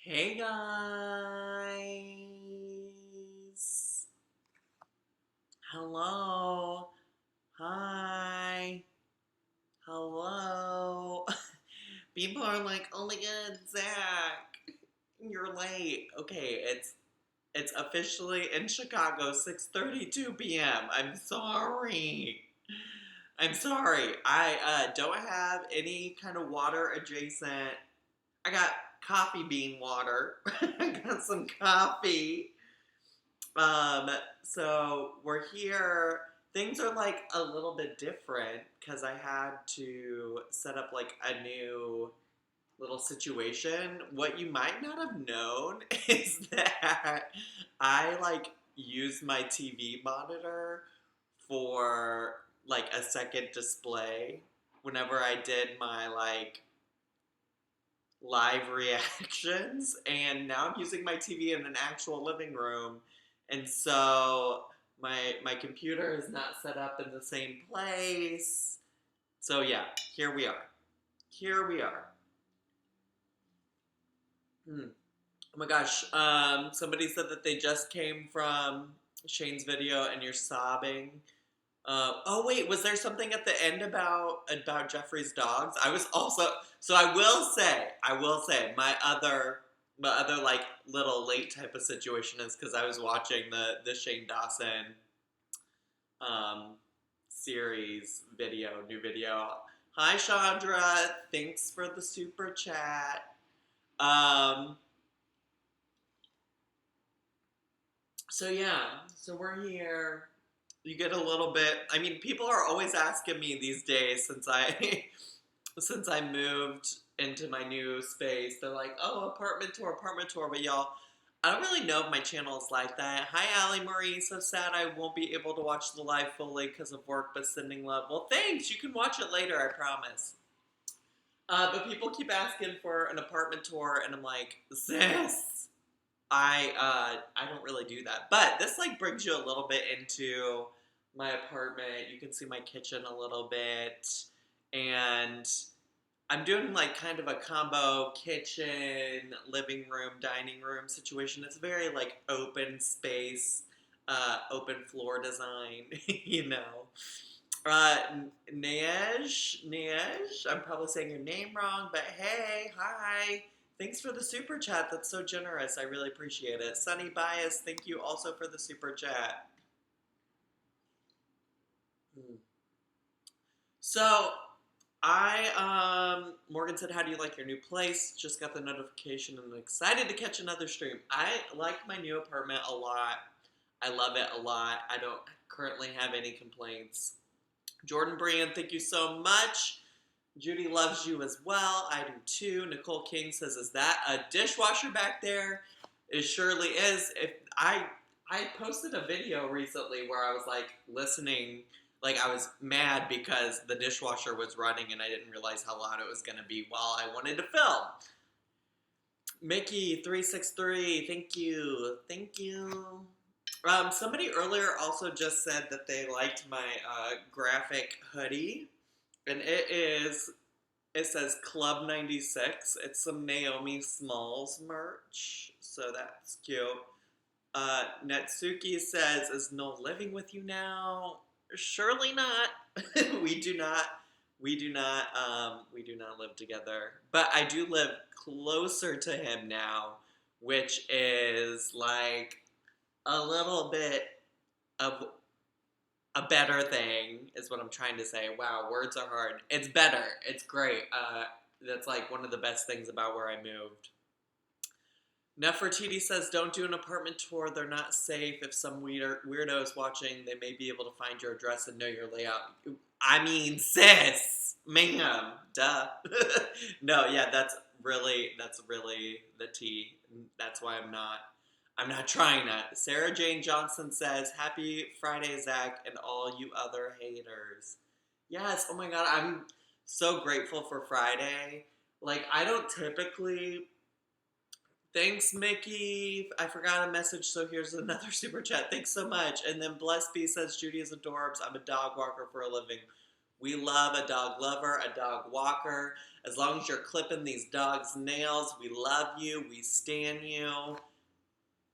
Hey guys. Hello. Hi. Hello. People are like, "Oh my god, Zach, you're late." Okay, it's officially in Chicago 6:32 p.m. I'm sorry. I'm sorry. I don't have any kind of water adjacent. I got coffee bean water. I got some coffee. Um, so we're here. Things are like a little bit different because I had to set up like a new little situation. What you might not have known is that I like use my TV monitor for like a second display whenever I did my like live reactions, and now I'm using my TV in an actual living room, and so my computer is not set up in the same place. So yeah, here we are. Here we are. Hmm. Oh my gosh. Somebody said that they just came from Shane's video and you're sobbing. Oh wait, was there something at the end about Jeffrey's dogs? I was also so I will say my other like little late type of situation is because I was watching the Shane Dawson um series new video. Hi Chandra, thanks for the super chat. Um, so yeah, so we're here. You get a little bit. I mean, people are always asking me these days since I since I moved into my new space. They're like, "Oh, apartment tour." But y'all, I don't really know if my channel is like that. Hi, Allie Marie. So sad I won't be able to watch the live fully because of work, but sending love. Well, thanks. You can watch it later. I promise. But people keep asking for an apartment tour, and I'm like, sis. I don't really do that. But this like brings you a little bit into my apartment. You can see my kitchen a little bit. And I'm doing like kind of a combo kitchen, living room, dining room situation. It's very like open space, open floor design, you know. Uh, Nej, I'm probably saying your name wrong, but hey, hi. Thanks for the super chat. That's so generous. I really appreciate it. Sunny Bias, thank you also for the super chat. Hmm. So, Morgan said, "How do you like your new place?" Just got the notification and I'm excited to catch another stream. I like my new apartment a lot. I love it a lot. I don't currently have any complaints. Jordan Brand, thank you so much. Judy loves you as well. I do too. Nicole King says, "Is that a dishwasher back there?" It surely is. If I posted a video recently where I was like listening, like I was mad because the dishwasher was running and I didn't realize how loud it was going to be while I wanted to film. Mickey363, thank you. Somebody earlier also just said that they liked my graphic hoodie, and it says Club 96. It's some Naomi Smalls merch, so that's cute. Netsuki says, "Is Noel living with you now?" Surely not. we do not. We do not live together. But I do live closer to him now, which is like a little bit of a better thing, is what I'm trying to say. Wow, words are hard. It's better. It's great. That's like one of the best things about where I moved. Nefertiti says, "Don't do an apartment tour. They're not safe. If some weirdo is watching, they may be able to find your address and know your layout." I mean, sis, ma'am, duh. No, yeah, that's really the tea. That's why I'm not trying that. Sarah Jane Johnson says, "Happy Friday, Zach, and all you other haters." Yes, oh my god, I'm so grateful for Friday. Like, I don't typically. Thanks, Mickey. I forgot a message, so here's another super chat. Thanks so much. And then Bless B says, "Judy is adorbs. I'm a dog walker for a living." We love a dog lover, a dog walker. As long as you're clipping these dogs' nails, we love you. We stan you.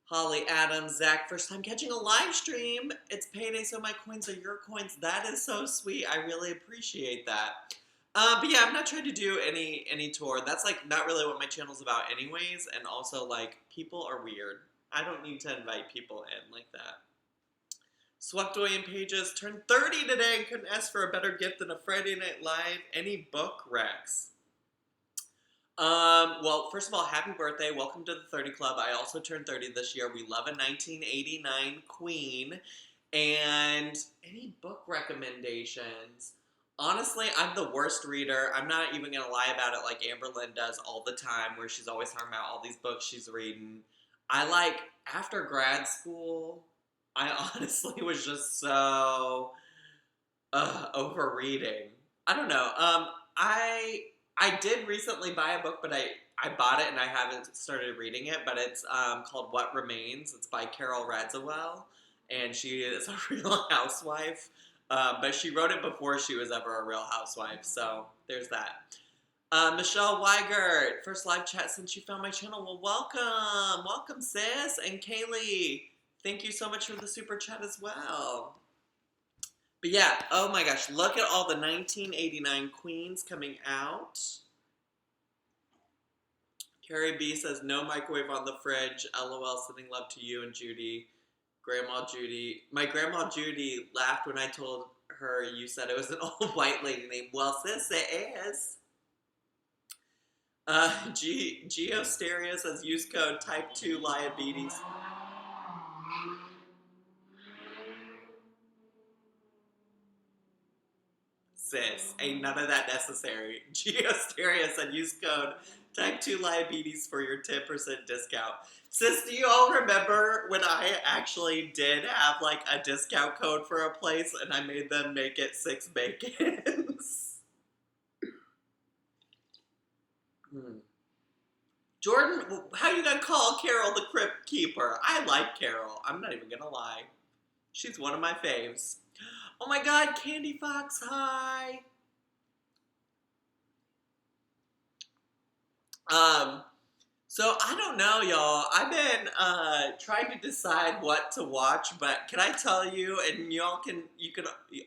Holly Adams, Zach, first time catching a live stream. It's payday, so my coins are your coins. That is so sweet. I really appreciate that. But yeah, I'm not trying to do any tour. That's like not really what my channel's about anyways. And also like people are weird. I don't need to invite people in like that. Swept-Away Pages turned 30 today and couldn't ask for a better gift than a Friday Night Live. Any book recs? Well, first of all, happy birthday. Welcome to the 30 Club. I also turned 30 this year. We love a 1989 queen. And any book recommendations? Honestly, I'm the worst reader. I'm not even going to lie about it like Amber Lynn does all the time, where she's always talking about all these books she's reading. I like, after grad school, I honestly was just so over reading. I don't know. I did recently buy a book, but I bought it and I haven't started reading it, but it's called What Remains. It's by Carol Radziwill, and she is a real housewife. But she wrote it before she was ever a real housewife, so there's that. Michelle Weigert, first live chat since you found my channel. Well, welcome. Welcome, sis. And Kaylee, thank you so much for the super chat as well. But yeah, oh my gosh, look at all the 1989 queens coming out. Carrie B says, no microwave on the fridge. LOL, sending love to you and Judy. Grandma Judy. My Grandma Judy laughed when I told her you said it was an old white lady name. Well, sis, it is. Geosteria says, use code type 2 diabetes. Sis, ain't none of that necessary. Geosteria said, use code type 2 diabetes for your 10% discount. Sis, do you all remember when I actually did have like a discount code for a place and I made them make it 6 bacons? Jordan, how you gonna call Carol the Crypt Keeper? I like Carol. I'm not even gonna lie. She's one of my faves. Oh my god, Candy Fox, hi! So I don't know, y'all. I've been trying to decide what to watch, but can I tell you, and you can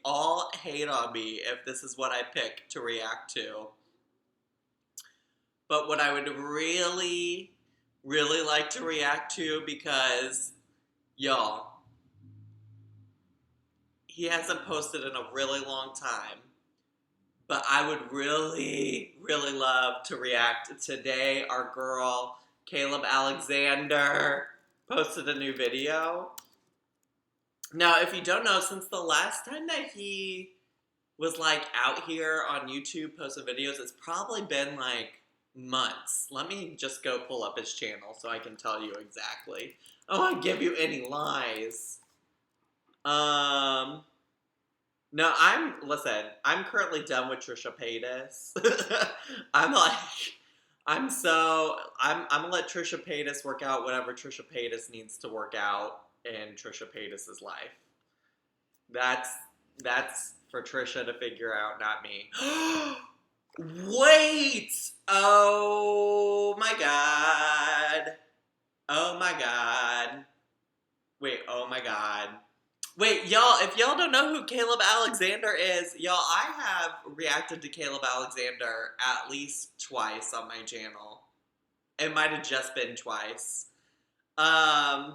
all hate on me if this is what I pick to react to. But what I would really, really like to react to, because y'all, he hasn't posted in a really long time. But I would really, really love to react. Today, our girl, Caleb Alexander, posted a new video. Now, if you don't know, since the last time that he was, like, out here on YouTube posting videos, it's probably been, like, months. Let me just go pull up his channel so I can tell you exactly. I don't want to give you any lies. No, I'm currently done with Trisha Paytas. I'm gonna let Trisha Paytas work out whatever Trisha Paytas needs to work out in Trisha Paytas' life. That's for Trisha to figure out, not me. Wait! Oh my god. Oh my god. Wait, oh my god. Wait, y'all, if y'all don't know who Caleb Alexander is, y'all, I have reacted to Caleb Alexander at least twice on my channel. It might have just been twice. And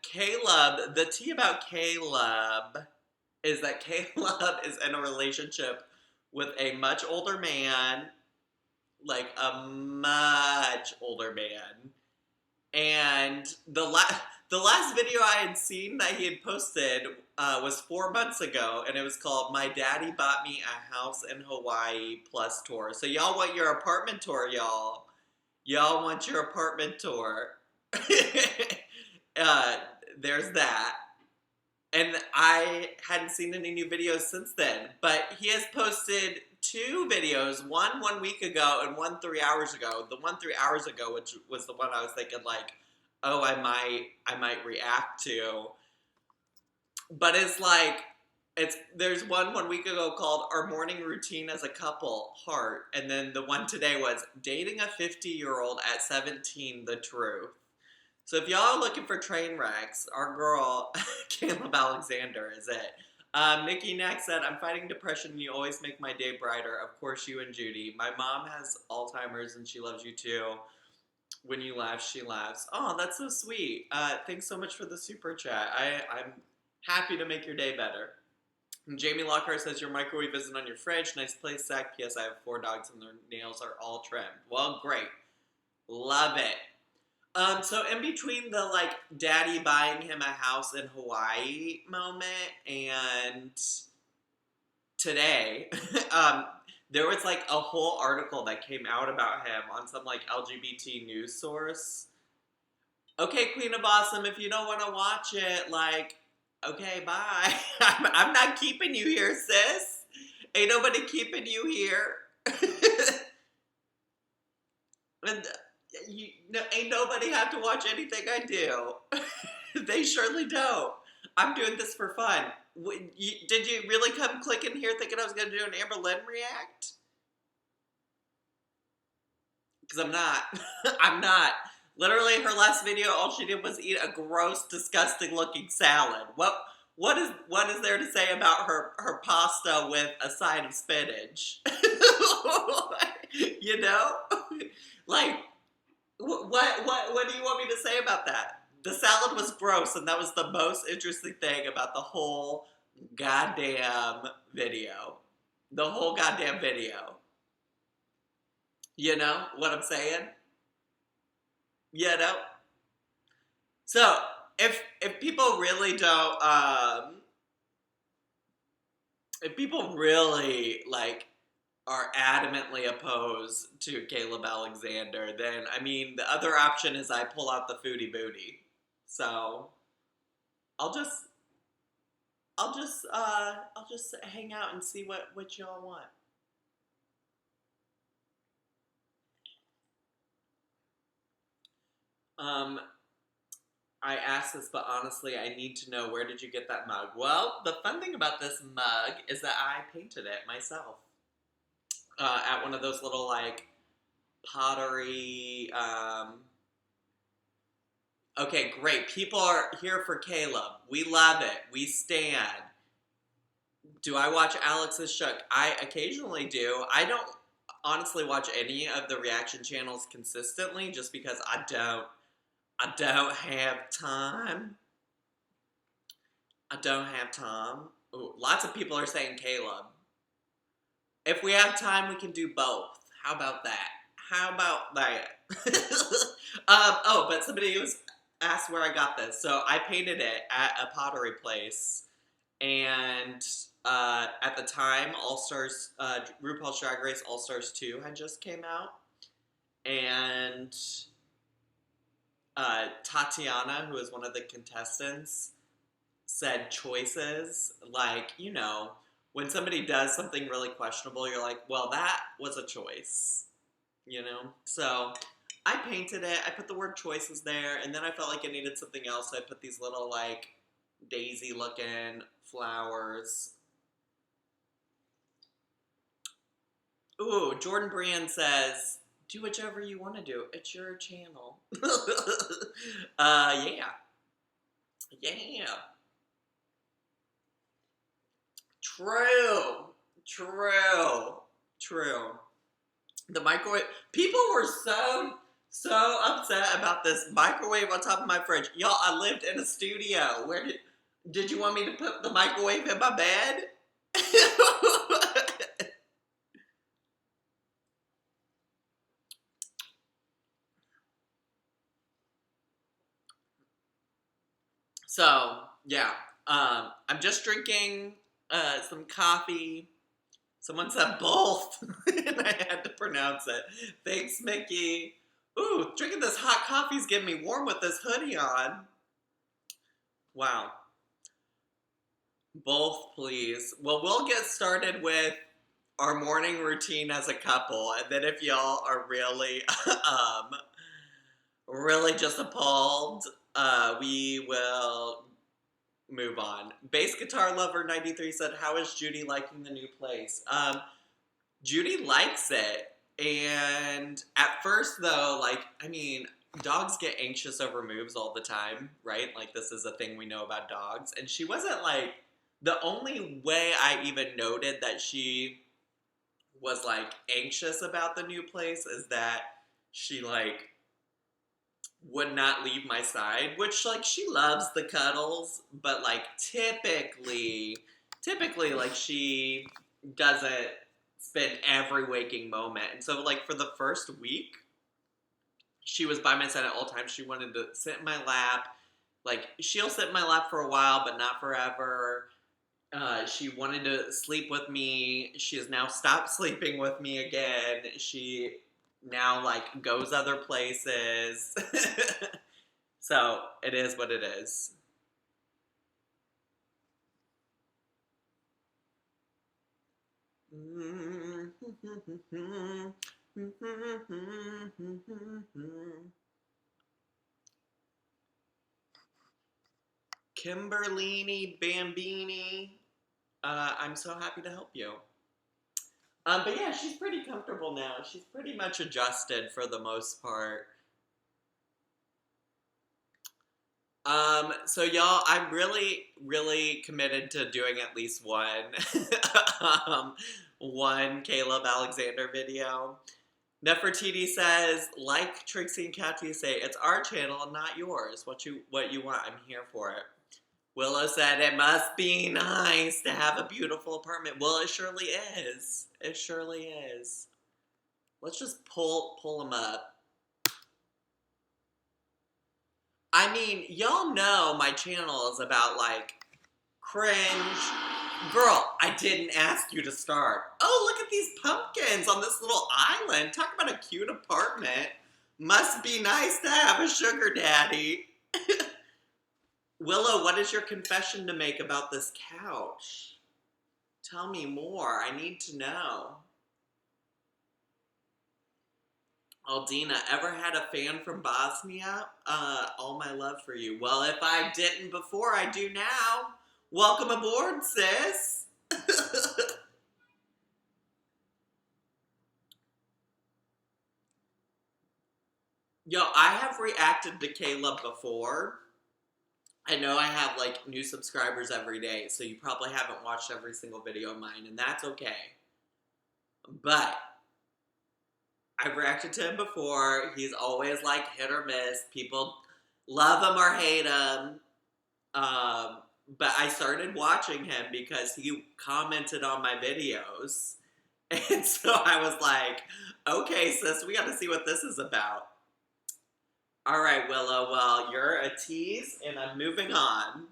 Caleb, the tea about Caleb is that Caleb is in a relationship with a much older man, like a much older man. And the last video I had seen that he had posted was 4 months ago, and it was called "My Daddy Bought Me a House in Hawaii Plus Tour." So y'all want your apartment tour, y'all. Y'all want your apartment tour. There's that. And I hadn't seen any new videos since then, but he has posted 2 videos, one 1 week ago and one 3 hours ago. The one 3 hours ago, which was the one I was thinking like, oh, I might react to. But it's like, There's one week ago called Our Morning Routine as a Couple, Heart. And then the one today was Dating a 50-year-old at 17, the Truth. So if y'all are looking for train wrecks, our girl, Caleb Alexander, is it. Nikki next said, I'm fighting depression and you always make my day brighter. Of course, you and Judy. My mom has Alzheimer's and she loves you too. When you laugh, she laughs. Oh, that's so sweet. Thanks so much for the super chat. I'm happy to make your day better. And Jamie Lockhart says, your microwave isn't on your fridge. Nice place, Zach. P.S. I have 4 dogs and their nails are all trimmed. Well, great. Love it. So in between the, like, daddy buying him a house in Hawaii moment and today, there was, like, a whole article that came out about him on some, like, LGBT news source. Okay, Queen of Awesome, if you don't want to watch it, like, okay, bye. I'm not keeping you here, sis. Ain't nobody keeping you here. And ain't nobody have to watch anything I do. They surely don't. I'm doing this for fun. Did you really come click in here thinking I was going to do an Amber Lynn react? Because I'm not. I'm not. Literally, her last video, all she did was eat a gross, disgusting looking salad. What is there to say about her pasta with a side of spinach? You know? Like, what do you want me to say about that? The salad was gross, and that was the most interesting thing about the whole goddamn video. The whole goddamn video. You know what I'm saying? You know? So, if people really don't, if people really, like, are adamantly opposed to Caleb Alexander, then, I mean, the other option is I pull out the foodie booty. So, I'll just hang out and see what y'all want. I asked this, but honestly, I need to know, where did you get that mug? Well, the fun thing about this mug is that I painted it myself. At one of those little, like, pottery, okay, great. People are here for Caleb. We love it. We stand. Do I watch Alex's Shook? I occasionally do. I don't honestly watch any of the reaction channels consistently just because I don't have time. I don't have time. Ooh, lots of people are saying Caleb. If we have time, we can do both. How about that? How about that? Oh, but somebody was asked where I got this. So I painted it at a pottery place. And at the time, All-Stars, RuPaul's Drag Race All-Stars 2 had just came out. And Tatiana, who is one of the contestants, said choices. Like, you know, when somebody does something really questionable, you're like, well, that was a choice. You know? So I painted it. I put the word choices there. And then I felt like it needed something else. So I put these little, like, daisy-looking flowers. Ooh, Jordan Brand says, do whichever you want to do. It's your channel. Yeah. Yeah. True. The microwave. People were so upset about this microwave on top of my fridge. Y'all, I lived in a studio. Where did you want me to put the microwave in my bed? So, yeah. I'm just drinking some coffee. Someone said both, and I had to pronounce it. Thanks, Mickey. Ooh, drinking this hot coffee is getting me warm with this hoodie on. Wow. Both, please. Well, we'll get started with our morning routine as a couple, and then if y'all are really, really just appalled, we will move on. Bass Guitar Lover 93 said, how is Judy liking the new place? Judy likes it. And at first, though, like, I mean, dogs get anxious over moves all the time, right? Like, this is a thing we know about dogs. And she wasn't, like, the only way I even noted that she was, like, anxious about the new place is that she, like, would not leave my side, which, like, she loves the cuddles, but, like, typically, like, she doesn't spend every waking moment. And so, like, for the first week, she was by my side at all times. She wanted to sit in my lap. Like, she'll sit in my lap for a while, but not forever. She wanted to sleep with me. She has now stopped sleeping with me again. She now, like, goes other places. So, it is what it is. Kimberlini Bambini, I'm so happy to help you. But yeah, she's pretty comfortable now. She's pretty much adjusted for the most part. So y'all, I'm really, really committed to doing at least one, one Caleb Alexander video. Nefertiti says, like Trixie and Katia say, it's our channel, not yours. What you want, I'm here for it. Willow said, it must be nice to have a beautiful apartment. Well, it surely is. It surely is. Let's just pull them up. I mean, y'all know my channel is about, like, cringe. Girl, I didn't ask you to start. Oh, look at these pumpkins on this little island. Talk about a cute apartment. Must be nice to have a sugar daddy. Willow, what is your confession to make about this couch? Tell me more. I need to know. Aldina, ever had a fan from Bosnia? All my love for you. Well, if I didn't before, I do now. Welcome aboard, sis. Yo, I have reacted to Caleb before. I know I have, like, new subscribers every day, so you probably haven't watched every single video of mine, and that's okay. But I've reacted to him before. He's always, like, hit or miss. People love him or hate him. But I started watching him because he commented on my videos. And so I was like, okay, sis, we gotta see what this is about. All right, Willow, well, you're a tease, and I'm moving on.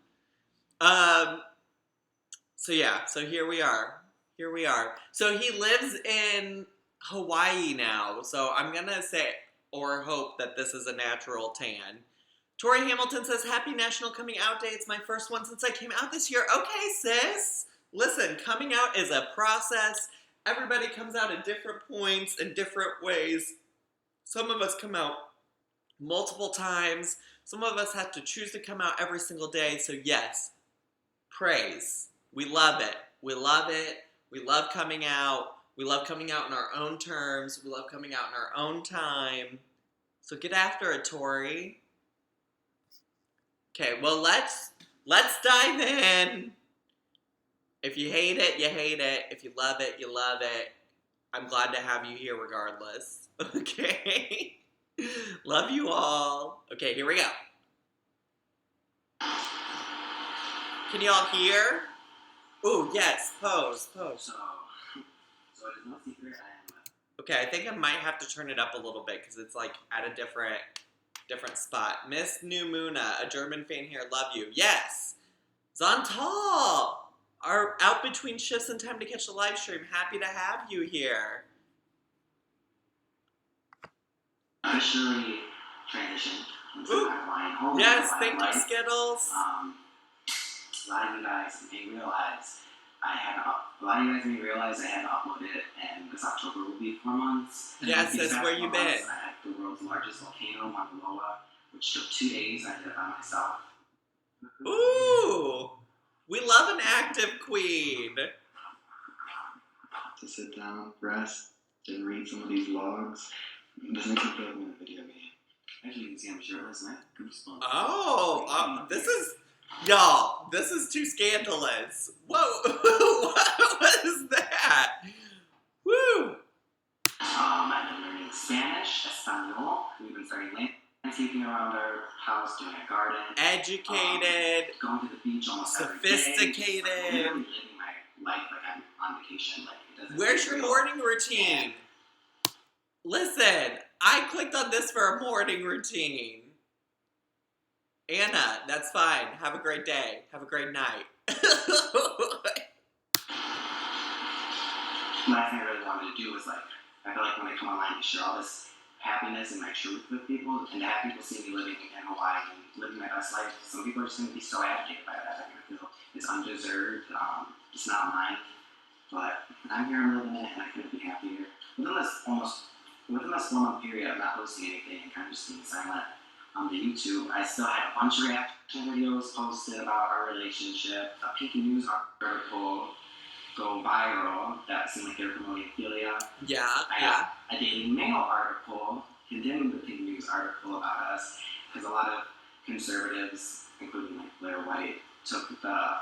So yeah, so here we are. Here we are. So he lives in Hawaii now, so I'm gonna say or hope that this is a natural tan. Tori Hamilton says, happy National Coming Out Day. It's my first one since I came out this year. Okay, sis. Listen, coming out is a process. Everybody comes out at different points in different ways. Some of us come out multiple times. Some of us have to choose to come out every single day. So yes, praise. We love it. We love it. We love coming out. We love coming out in our own terms. We love coming out in our own time. So get after it, Tori. Okay, well, let's dive in. If you hate it, you hate it. If you love it, you love it. I'm glad to have you here regardless. Okay? Love you all. Okay, here we go. Can y'all hear? Ooh, yes, pose. So it is no secret I am. Okay, I think I might have to turn it up a little bit because it's like at a different spot. Miss New Muna, a German fan here, love you. Yes! Zantal! Are out between shifts and time to catch the live stream. Happy to have you here. Officially transitioned into my flying home. Yes, thank you, Skittles. A lot of you guys may realize I had to upload it, and this October will be 4 months. Yes, that's where you been. I had the world's largest volcano, Mauna Loa, which took 2 days. I did it by myself. Ooh, we love an active queen. To sit down, rest, and read some of these logs. This makes me feel like I'm in a video game. Actually, you can see I'm shirtless and I have goosebumps. Oh, this is, y'all, this is too scandalous. Whoa, what is that? Woo. I've been learning Spanish, Espanol. We've been starting landscaping around our house, doing a garden. Educated. Going to the beach almost Sophisticated. every day. Literally living my life like I'm on vacation. Like, it doesn't Where's feel your real. morning routine? Listen, I clicked on this for a morning routine. Anna, that's fine. Have a great day. Have a great night. Last thing I really wanted to do was like, I feel like when I come online and share all this happiness and my truth with people, and to have people see me living in Hawaii and living my best life, some people are just going to be so agitated by that. They're going to feel it's undeserved, it's not mine. But I'm here, I'm living it, and I couldn't be happier. Within this 1 month period of not posting anything and kind of just being silent on the YouTube, I still had a bunch of reaction videos posted about our relationship, a Pinky News article go viral that seemed like they were promoting philia. Yeah, I got a Daily Mail article condemning the Pink News article about us because a lot of conservatives, including like Blair White, took the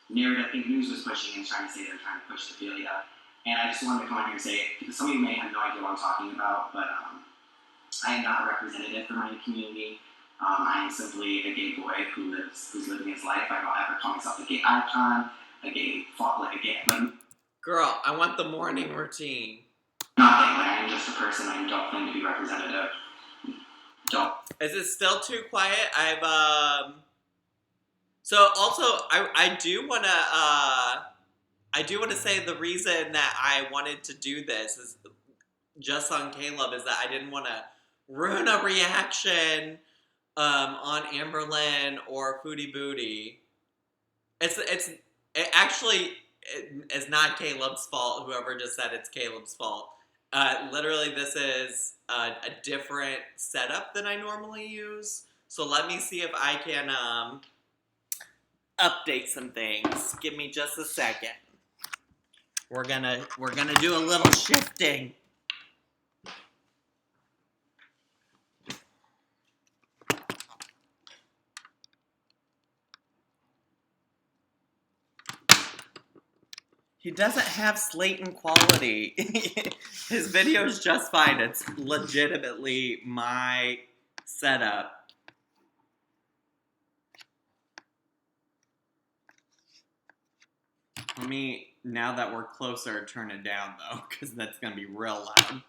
narrative Pink News was pushing and trying to say they're trying to push the philia. And I just wanted to come on here and say, because some of you may have no idea what I'm talking about, but I am not a representative for my community. I am simply a gay boy who's living his life. I don't ever call myself a gay icon, a gay girl, I want the morning routine. nothing. Like, I'm just a person. I don't claim to be representative. Don't. Is it still too quiet? So also, I do want to say the reason that I wanted to do this is just on Caleb is that I didn't want to ruin a reaction on Amberlynn or Foodie Booty. It is not Caleb's fault. Whoever just said it's Caleb's fault. Literally, this is a different setup than I normally use. So let me see if I can update some things. Give me just a second. We're gonna do a little shifting. He doesn't have Slayton quality. His video is just fine. It's legitimately my setup. Let me, now that we're closer, turn it down though, because that's going to be real loud.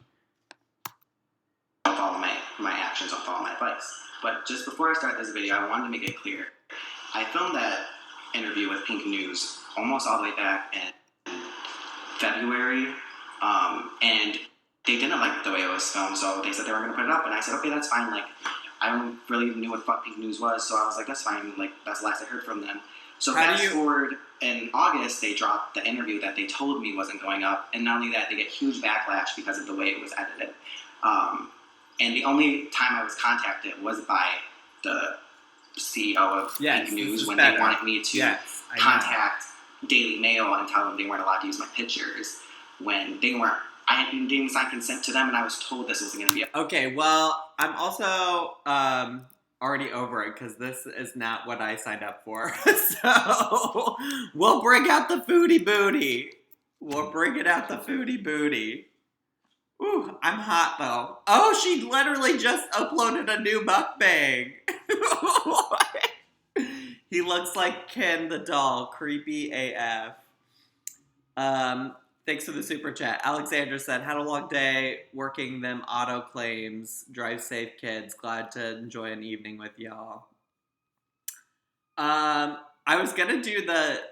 Don't follow my actions, don't follow my advice. But just before I start this video, I wanted to make it clear. I filmed that interview with Pink News almost all the way back in February, and they didn't like the way it was filmed, so they said they were going to put it up, and I said, okay, that's fine. Like, I don't really knew what the fuck Pink News was, so I was like, that's fine. Like, that's the last I heard from them. So fast forward, in August, they dropped the interview that they told me wasn't going up, and not only that, they get huge backlash because of the way it was edited. And the only time I was contacted was by the CEO of Pink News when they wanted me to contact Daily Mail and tell them they weren't allowed to use my pictures when they weren't. I didn't even sign consent to them, and I was told this wasn't going to be. Okay, well, I'm also already over it because this is not what I signed up for. So we'll bring out the foodie booty. We'll bring it out the foodie booty. Ooh, I'm hot though. Oh, she literally just uploaded a new mukbang. He looks like Ken the doll. Creepy AF. Thanks for the super chat. Alexandra said, had a long day working them auto claims. Drive safe, kids. Glad to enjoy an evening with y'all. I was gonna do the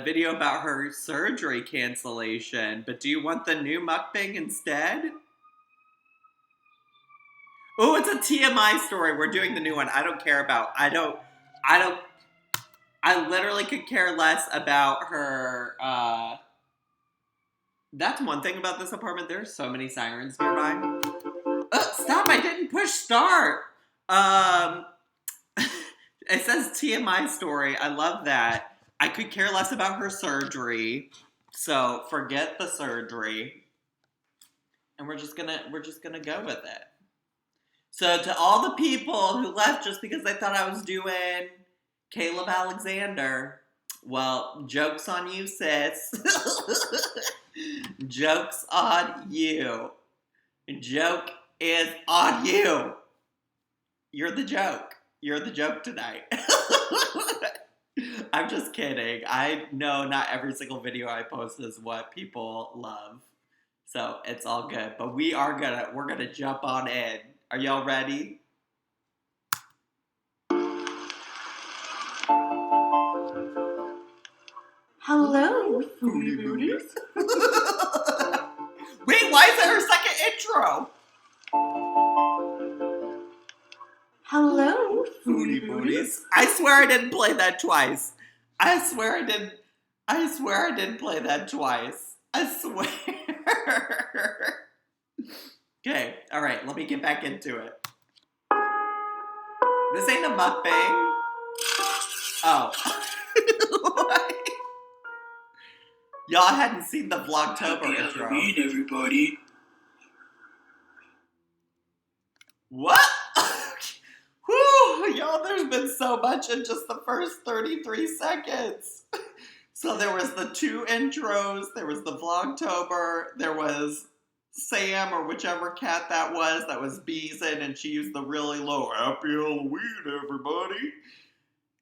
video about her surgery cancellation, but do you want the new mukbang instead? Oh, it's a TMI story. We're doing the new one. I don't care about. I literally could care less about her. That's one thing about this apartment. There's so many sirens nearby. Stop! I didn't push start. It says TMI story. I love that. I could care less about her surgery. So forget the surgery. And we're just gonna go with it. So to all the people who left just because they thought I was doing Caleb Alexander, well, joke's on you, sis. Joke's on you. Joke is on you. You're the joke. You're the joke tonight. I'm just kidding. I know not every single video I post is what people love. So it's all good. But we're gonna jump on in. Are y'all ready? Hello, Foodie Beauties. Wait, why is there a second intro? Hello, Foodie Beauties. I swear I didn't play that twice. I swear I didn't play that twice. I swear. Okay, alright, let me get back into it. This ain't a mukbang. Oh. What? Y'all hadn't seen the Vlogtober intro. Halloween, everybody. What? Whew, y'all, there's been so much in just the first 33 seconds. So there was the 2 intros, there was the Vlogtober, there was Sam or whichever cat that was Beeson, and she used the really low, Happy Halloween, everybody.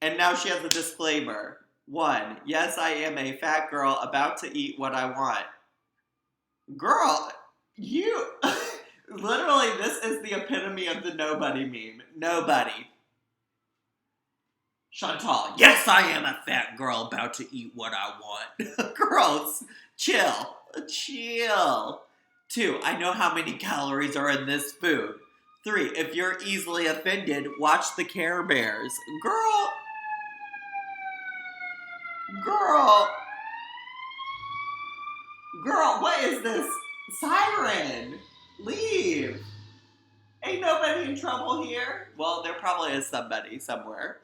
And now she has a disclaimer. 1, yes, I am a fat girl about to eat what I want. Girl, you... Literally, this is the epitome of the nobody meme. Nobody. Chantal, yes, I am a fat girl about to eat what I want. Girls, chill. Chill. 2, I know how many calories are in this food. 3, if you're easily offended, watch the Care Bears. Girl, what is this? Siren, leave. Ain't nobody in trouble here. Well, there probably is somebody somewhere.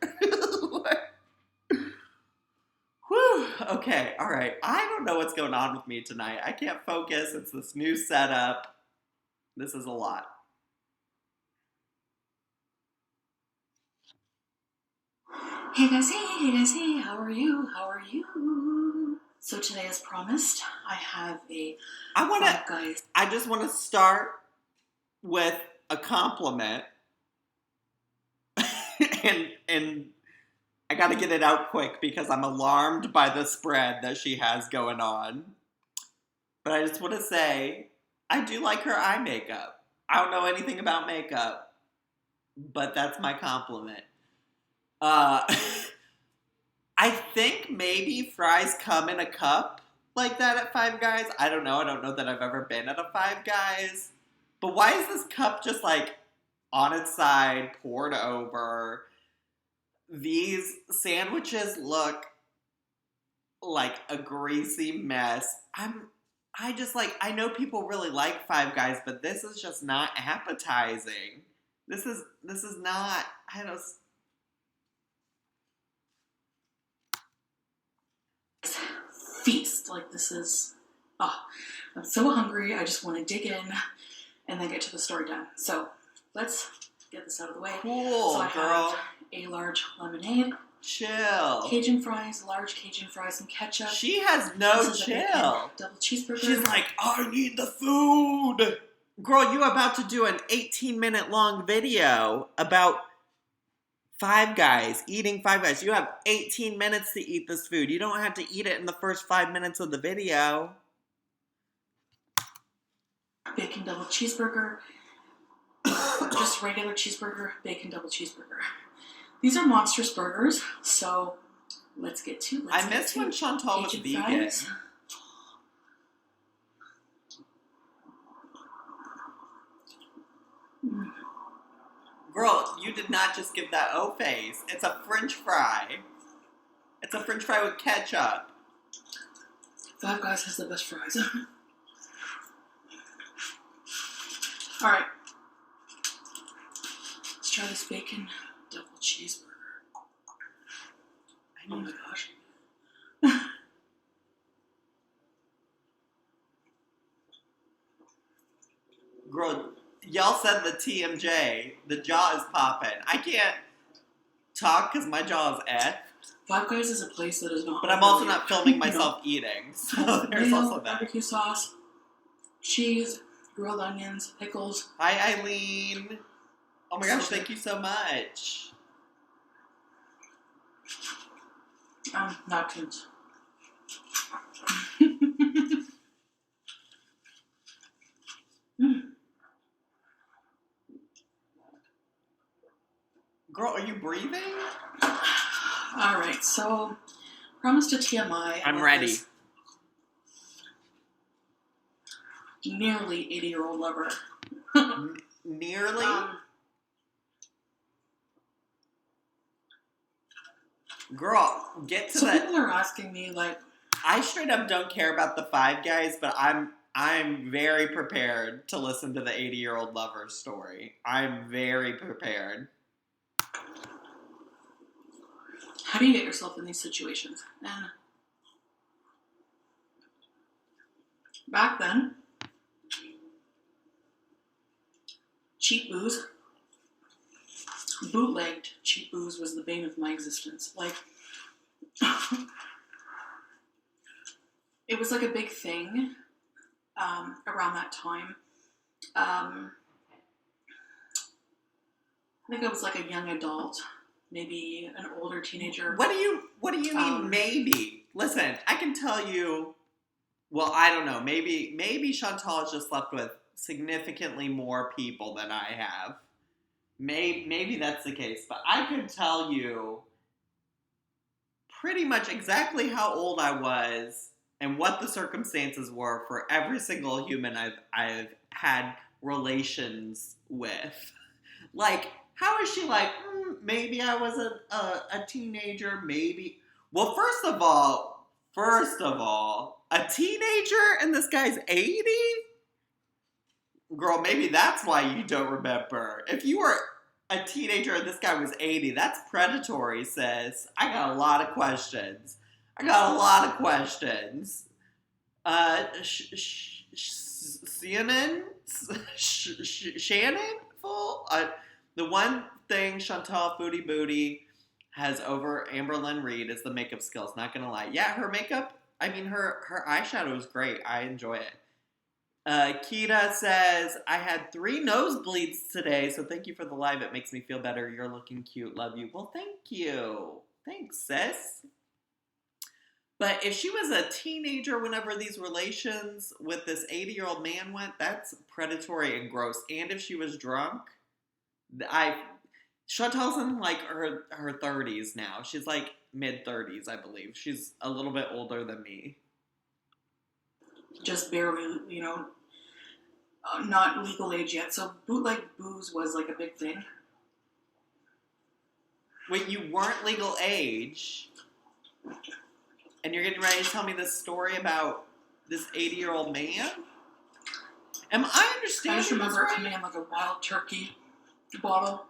Whew. Okay, all right. I don't know what's going on with me tonight. I can't focus. It's this new setup. This is a lot. Hey guys, hey, how are you? So today, as promised, I have a Five Guys. I just want to start with a compliment. and I got to get it out quick because I'm alarmed by the spread that she has going on. But I just want to say, I do like her eye makeup. I don't know anything about makeup, but that's my compliment. I think maybe fries come in a cup like that at Five Guys. I don't know. I don't know that I've ever been at a Five Guys. But why is this cup just like on its side, poured over? These sandwiches look like a greasy mess. I know people really like Five Guys, but this is just not appetizing. This is not, I don't... Feast. Like, this is... Oh, I'm so hungry. I just want to dig in and then get to the story done. So, let's get this out of the way. Cool, so I girl. have a large lemonade. Chill. Cajun fries, large Cajun fries, and ketchup. She has no chill. Double cheeseburger. She's like, I need the food. Girl, you're about to do an 18-minute long video about Five Guys, eating Five Guys. You have 18 minutes to eat this food. You don't have to eat it in the first 5 minutes of the video. Bacon double cheeseburger. Just regular cheeseburger, bacon double cheeseburger. These are monstrous burgers, so let's get to it. I miss when Chantal was vegan. Fries. Girl, you did not just give that O face. It's a French fry. It's a French fry with ketchup. Five Guys has the best fries. Alright. Let's try this bacon double cheeseburger. Oh my gosh. Girl, y'all said the TMJ. The jaw is popping. I can't talk because my jaw is F. Five Guys is a place that is not. But I'm also not filming myself eating. So there's Mayo, also that. barbecue sauce, cheese, grilled onions, pickles. Hi, Eileen. Oh my gosh, thank you so much. Napkins. Girl, are you breathing? Alright, so promise to TMI. I'm ready. Nearly 80-year-old lover. Nearly? Girl, get to so that. People are asking me, like... I straight up don't care about the Five Guys, but I'm very prepared to listen to the 80-year-old lover story. I'm very prepared. How do you get yourself in these situations? And back then, cheap booze, bootlegged cheap booze was the bane of my existence. Like, it was like a big thing around that time. I think I was like a young adult, maybe an older teenager. What do you mean maybe? Listen, I can tell you, well, I don't know, maybe Chantal has just slept with significantly more people than I have. Maybe that's the case, but I could tell you pretty much exactly how old I was and what the circumstances were for every single human I've had relations with. Like, how is she like, maybe I was a teenager, maybe. Well, first of all, a teenager and this guy's 80? Girl, maybe that's why you don't remember. If you were a teenager and this guy was 80, that's predatory, sis. I got a lot of questions. Shannon? Full? The one thing Chantal Foodie Booty has over Amberlynn Reed is the makeup skills, not gonna lie. Yeah, her makeup, I mean, her eyeshadow is great. I enjoy it. Kita says, I had 3 nosebleeds today, so thank you for the live. It makes me feel better. You're looking cute. Love you. Well, thank you. Thanks, sis. But if she was a teenager whenever these relations with this 80-year-old man went, that's predatory and gross. And if she was drunk, Chantal's in like her 30s now. She's like mid-30s, I believe. She's a little bit older than me. Just barely, not legal age yet. So bootleg booze was like a big thing. Wait, you weren't legal age, and you're getting ready to tell me this story about this 80-year-old man? Am I understanding? I just remember this right? it coming in like a wild turkey bottle.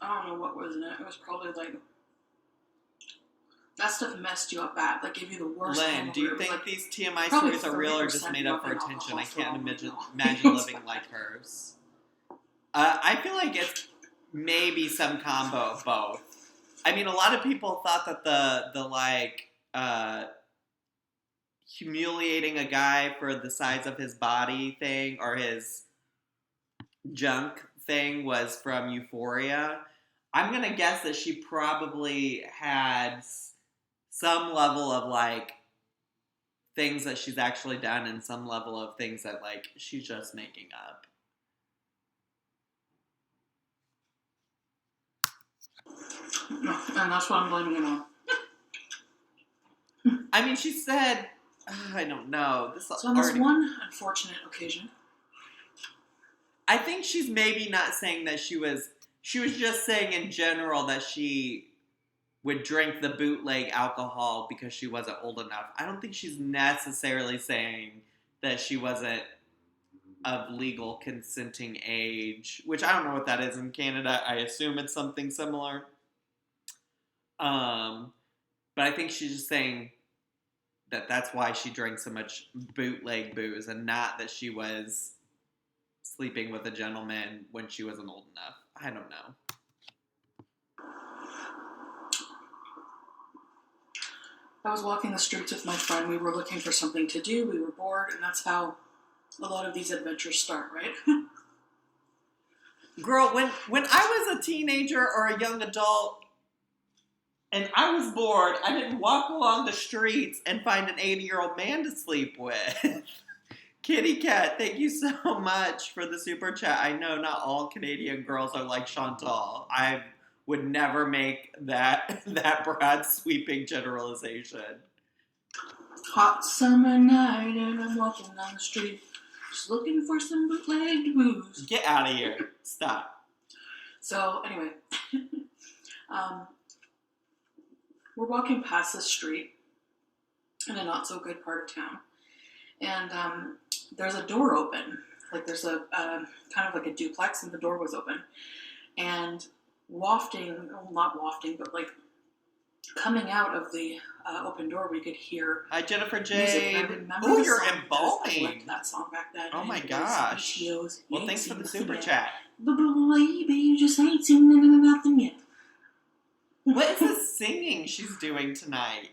I don't know what was in it. It was probably like... That stuff messed you up bad. Like, gave you the worst. Lynn, do you think like, these TMI stories are real or just made up for attention? I can't imagine living like hers. I feel like it's maybe some combo of both. I mean, a lot of people thought that the humiliating a guy for the size of his body thing or his junk thing was from Euphoria. I'm gonna guess that she probably had some level of, like, things that she's actually done and some level of things that, like, she's just making up. And that's what I'm blaming it on. I mean, she said, I don't know. So on this one unfortunate occasion. I think she's maybe not saying that she was just saying in general that she would drink the bootleg alcohol because she wasn't old enough. I don't think she's necessarily saying that she wasn't of legal consenting age, which I don't know what that is in Canada. I assume it's something similar. But I think she's just saying that that's why she drank so much bootleg booze and not that she was sleeping with a gentleman when she wasn't old enough. I don't know. I was walking the streets with my friend. We were looking for something to do. We were bored, and that's how a lot of these adventures start, right? Girl, when I was a teenager or a young adult and I was bored, I didn't walk along the streets and find an 80-year-old man to sleep with. Kitty Cat, thank you so much for the super chat. I know not all Canadian girls are like Chantal. I would never make that broad sweeping generalization. Hot summer night and I'm walking down the street just looking for some bootlegged booze. Get out of here. Stop. So anyway, we're walking past this street in a not so good part of town. And there's a door open. Like there's a kind of like a duplex and the door was open. And wafting, well, not wafting, but like coming out of the open door, we could hear Hi, Jennifer music. Jade. And I remember Oh, the you're song because I embalming. liked that song back then. Oh my And it was gosh. HBO's Well, You thanks Ain't for the Seen super Nothing chat. Yet. But baby, you just ain't seen nothing yet. What is this singing she's doing tonight?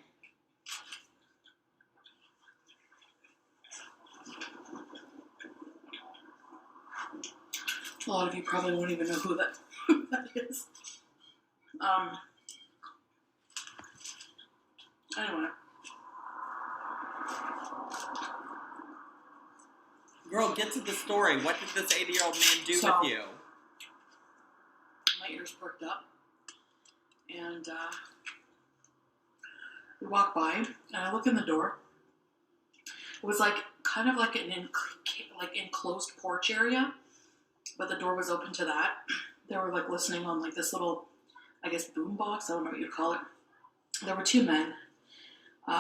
A lot of you probably won't even know who that is. Anyway. Girl, get to the story. What did this 80-year-old man do So- with you? My ears perked up, and we walk by, and I look in the door. It was like kind of like an enclosed porch area, but the door was open to that. They were like listening on like this little, I guess, boom box. I don't know what you'd call it. There were two men,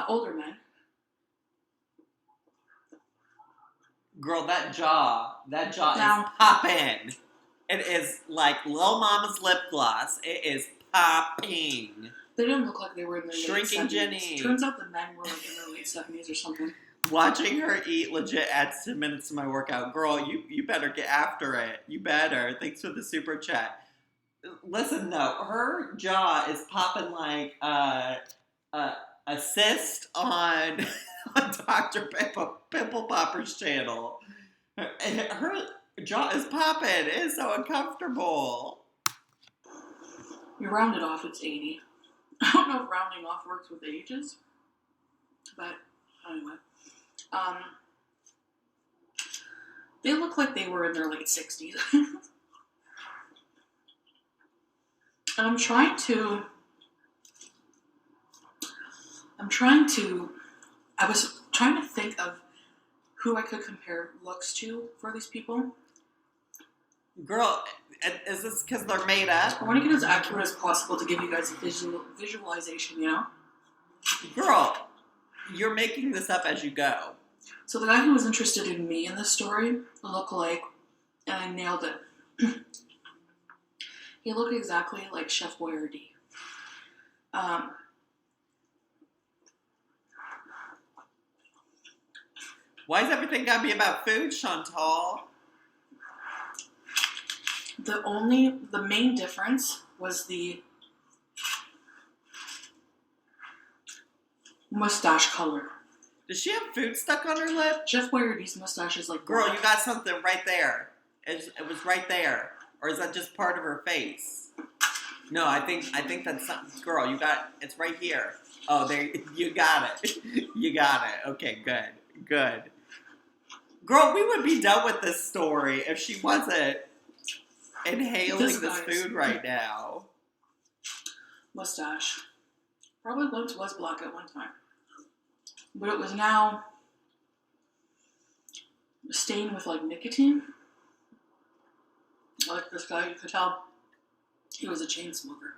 older men. Girl, that jaw Now- is popping. It is like Lil Mama's lip gloss. It is popping. They didn't look like they were in their Shrinking late 70s. Jenny. Turns out the men were like in their late 70s or something. Watching her eat legit adds 10 minutes to my workout. Girl, you better get after it. You better. Thanks for the super chat. Listen, though, her jaw is popping like a cyst on Dr. Pimple Popper's channel. Her jaw is popping. It is so uncomfortable. You round it off, it's 80. I don't know if rounding off works with ages, but anyway. They look like they were in their late 60s. And I was trying to think of who I could compare looks to for these people. Girl, is this because they're made up? I want to get as accurate as possible to give you guys a visualization, you know? Girl, you're making this up as you go. So the guy who was interested in me in this story looked like, and I nailed it, he looked exactly like Chef Boyardee. Why is everything gotta be about food, Chantal? The main difference was the mustache color. Does she have food stuck on her lip? Chef Boyardee's mustache is like Girl, black. you got something right there. It was right there. Or is that just part of her face? No, I think that's something. Girl, it's right here. Oh, there, you got it. You got it. Okay, good. Girl, we would be done with this story if she wasn't inhaling this food right now. Mustache. Probably once was black at one time. But it was now stained with like nicotine. Like this guy, you could tell he was a chain smoker.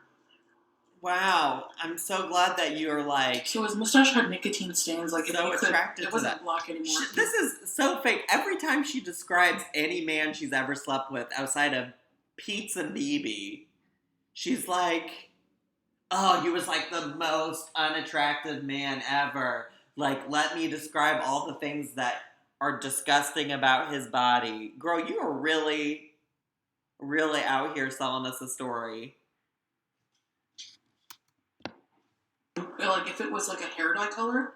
Wow, I'm so glad that you're like So his mustache had nicotine stains. Like so attracted it to wasn't that. black anymore. This is so fake. Every time she describes any man she's ever slept with outside of Pizza Nebe, she's like, Oh, he was like the most unattractive man ever. Like, let me describe all the things that are disgusting about his body. Girl, you are really, really out here selling us a story. Like if it was like a hair dye color,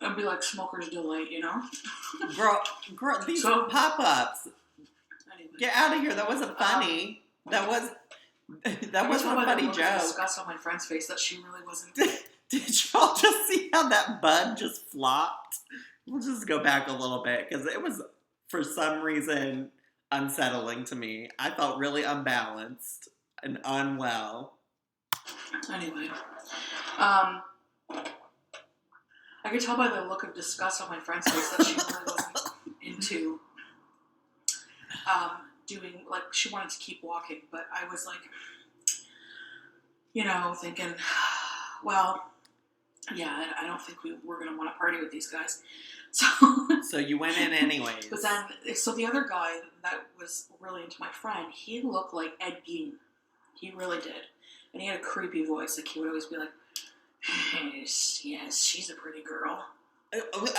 it'd be like Smoker's Delight, you know? Girl, these So- pop-ups. Anyway. Get out of here. That wasn't funny. That wasn't a funny joke. Disgust on my friend's face that she really wasn't. Did y'all just see how that bud just flopped? We'll just go back a little bit because it was, for some reason, unsettling to me. I felt really unbalanced and unwell. Anyway, I could tell by the look of disgust on my friend's face that she really wasn't into doing, like, she wanted to keep walking, but I was like, thinking, well, yeah, I don't think we're going to want to party with these guys. So you went in anyways. But then, so the other guy that was really into my friend, he looked like Ed Gein. He really did. And he had a creepy voice. Like, he would always be like, yes, she's a pretty girl.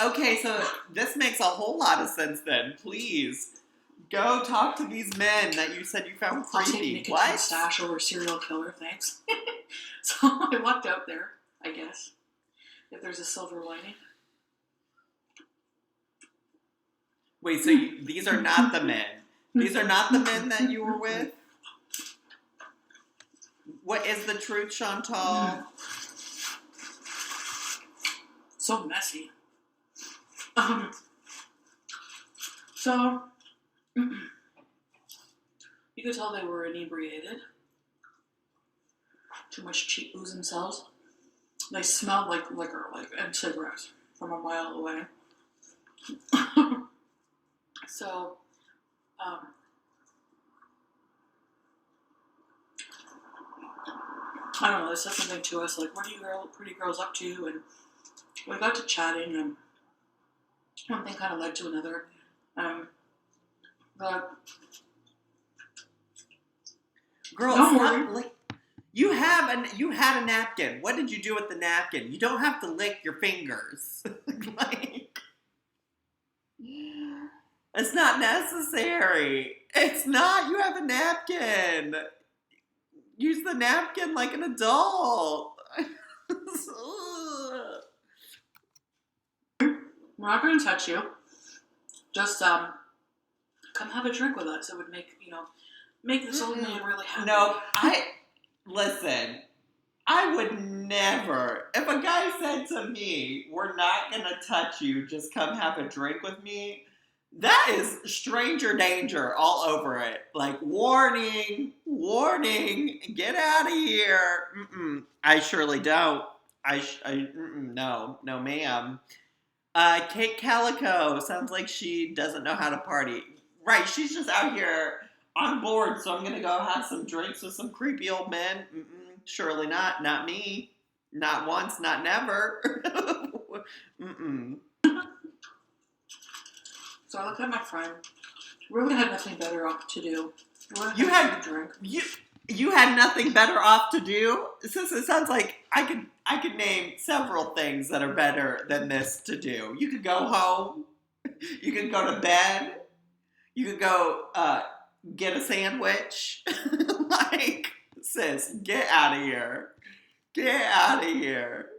Okay, so this makes a whole lot of sense then. Please, go talk to these men that you said you found I'll take creepy. nicotine What? stash over serial killer, thanks. So I walked out there, I guess, if there's a silver lining. Wait, so these are not the men. These are not the men that you were with? What is the truth, Chantal? So messy. So, you could tell they were inebriated. Too much cheap booze themselves. They smelled like liquor, and cigarettes from a mile away. So, I don't know, they said something to us like, what are you pretty girls up to? And we got to chatting, and one thing kind of led to another. But Girl, don't stop worry. you had a napkin. What did you do with the napkin? You don't have to lick your fingers. Like, it's not necessary. It's not. You have a napkin. Use the napkin like an adult. We're not going to touch you. Just come have a drink with us. It would make this old man really happy. No, listen. I would never. If a guy said to me, "We're not gonna touch you. Just come have a drink with me," that is stranger danger all over it. Like, warning, get out of here. I surely don't. No, ma'am. Kate Calico sounds like she doesn't know how to party. Right, she's just out here on board, so I'm gonna go have some drinks with some creepy old men. Surely not. Not me. Not once, not never. So I looked at my friend. We really had nothing better off to do. You had a drink. You had nothing better off to do? Since it sounds like I could name several things that are better than this to do. You could go home. You could go to bed. You could go get a sandwich. Like, sis, get out of here. Get out of here.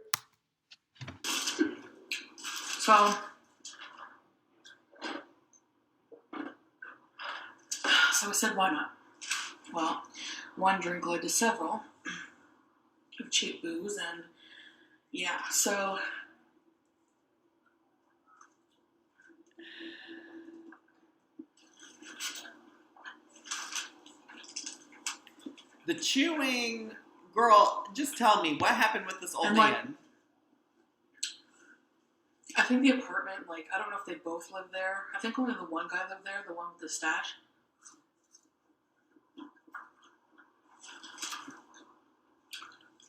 So I said, why not? Well, one drink led to several of cheap booze, and yeah, so the chewing, girl, just tell me, what happened with this old man? I think the apartment, I don't know if they both lived there. I think only the one guy lived there, the one with the stash.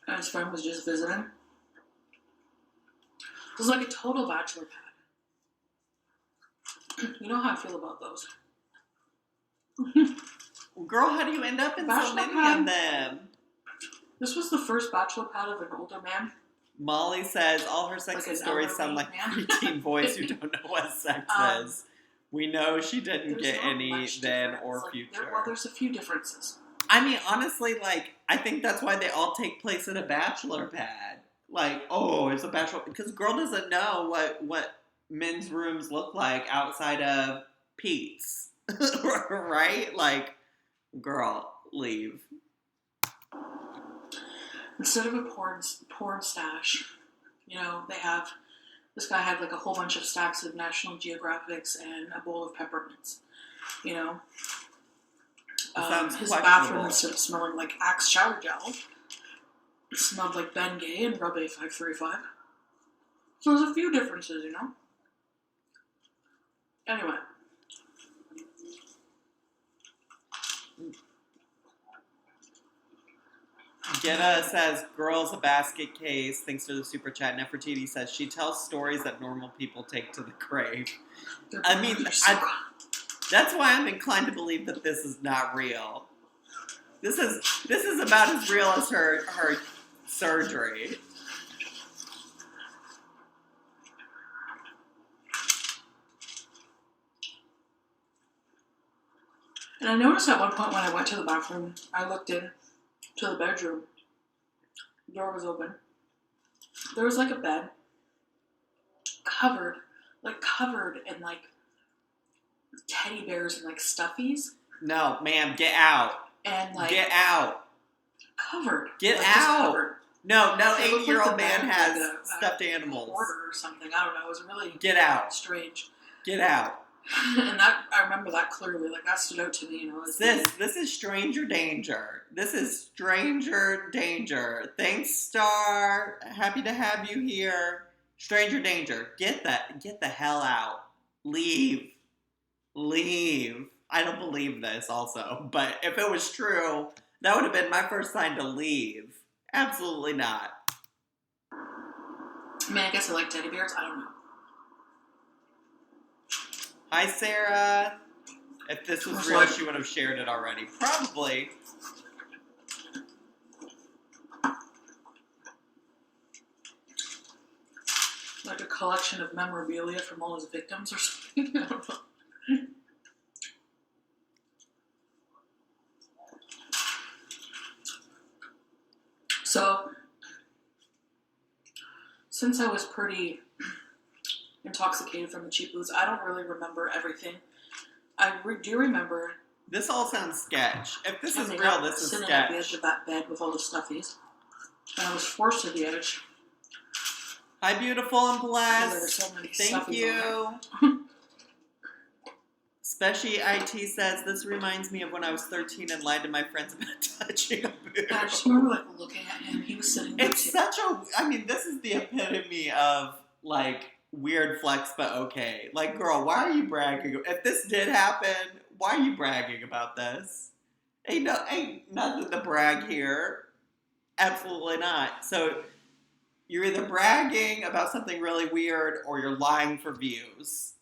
And his friend was just visiting. It was like a total bachelor pad. You know how I feel about those. Girl, how do you end up in so Bachelor many pad. of them? This was the first bachelor pad of an older man. Molly says all her sexy Like an stories sound like elderly man. preteen boys who don't know what sex is. We know she didn't There's get not any much then difference. or Like, future. well, there's a few differences. I mean, honestly, like, I think that's why they all take place at a bachelor pad. Like, oh, it's a bachelor... Because girl doesn't know what men's rooms look like outside of Pete's. Right? Like, girl, leave. Instead of a porn stash, you know, they have... This guy had like a whole bunch of stacks of National Geographics and a bowl of peppermints. You know? Sounds his questionable. bathroom, instead of smelling like Axe shower gel, it smelled like Ben Gay and Rub A535. So there's a few differences, you know? Anyway. Getta says, girls a basket case, thanks for the super chat. Nefertiti says, she tells stories that normal people take to the grave. I mean, that's why I'm inclined to believe that this is not real. This is about as real as her surgery. And I noticed at one point when I went to the bathroom, I looked in to the bedroom. The door was open. There was like a bed covered in like teddy bears and like stuffies. No, ma'am, get out. And like get out. Covered. Get like, out. Just covered. No, It looked 80-year-old like man the has bed, stuffed animals. Hoarder or something. I don't know. It was really Get out. strange. Get out. And that I remember that clearly. Like that stood out to me. You know. This is stranger danger. This is stranger danger. Thanks, Star. Happy to have you here. Stranger danger. Get the hell out. Leave. I don't believe this also, but if it was true, that would have been my first sign to leave. Absolutely not. I mean, I guess I like teddy bears. I don't know. Hi, Sarah. If this was real, she would have shared it already. Probably. Like a collection of memorabilia from all his victims or something. I don't know. So, since I was pretty intoxicated from the cheap booze, I don't really remember everything. I do remember. This all sounds sketch. If this is I real, this is sitting sketch. at the edge of that bed with all the stuffies, and I was forced to the edge. Hi, beautiful and blessed. There were so many Thank stuffies you. Special IT says, this reminds me of when I was 13 and lied to my friends about touching a boob. I just remember like looking at him. He was sitting there. It's such a, I mean, this is the epitome of like weird flex, but okay. Like, girl, why are you bragging? If this did happen, why are you bragging about this? Ain't nothing to brag here. Absolutely not. So you're either bragging about something really weird or you're lying for views.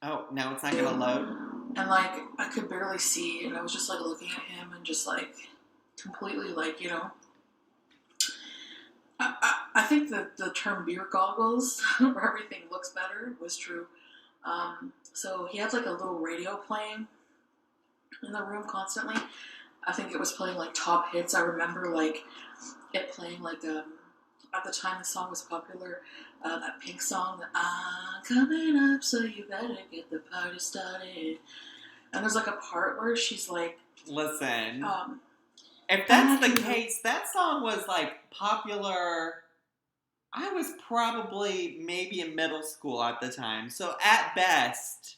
Oh, now it's not going to load? And like, I could barely see, and I was just like looking at him and just like completely like, you know. I think that the term beer goggles, where everything looks better, was true. So he had like a little radio playing in the room constantly. I think it was playing like top hits. I remember like it playing like at the time the song was popular, that Pink song, I'm coming up, so you better get the party started. And there's like a part where she's like, listen, if that's the case, that song was like popular. I was probably maybe in middle school at the time. So at best,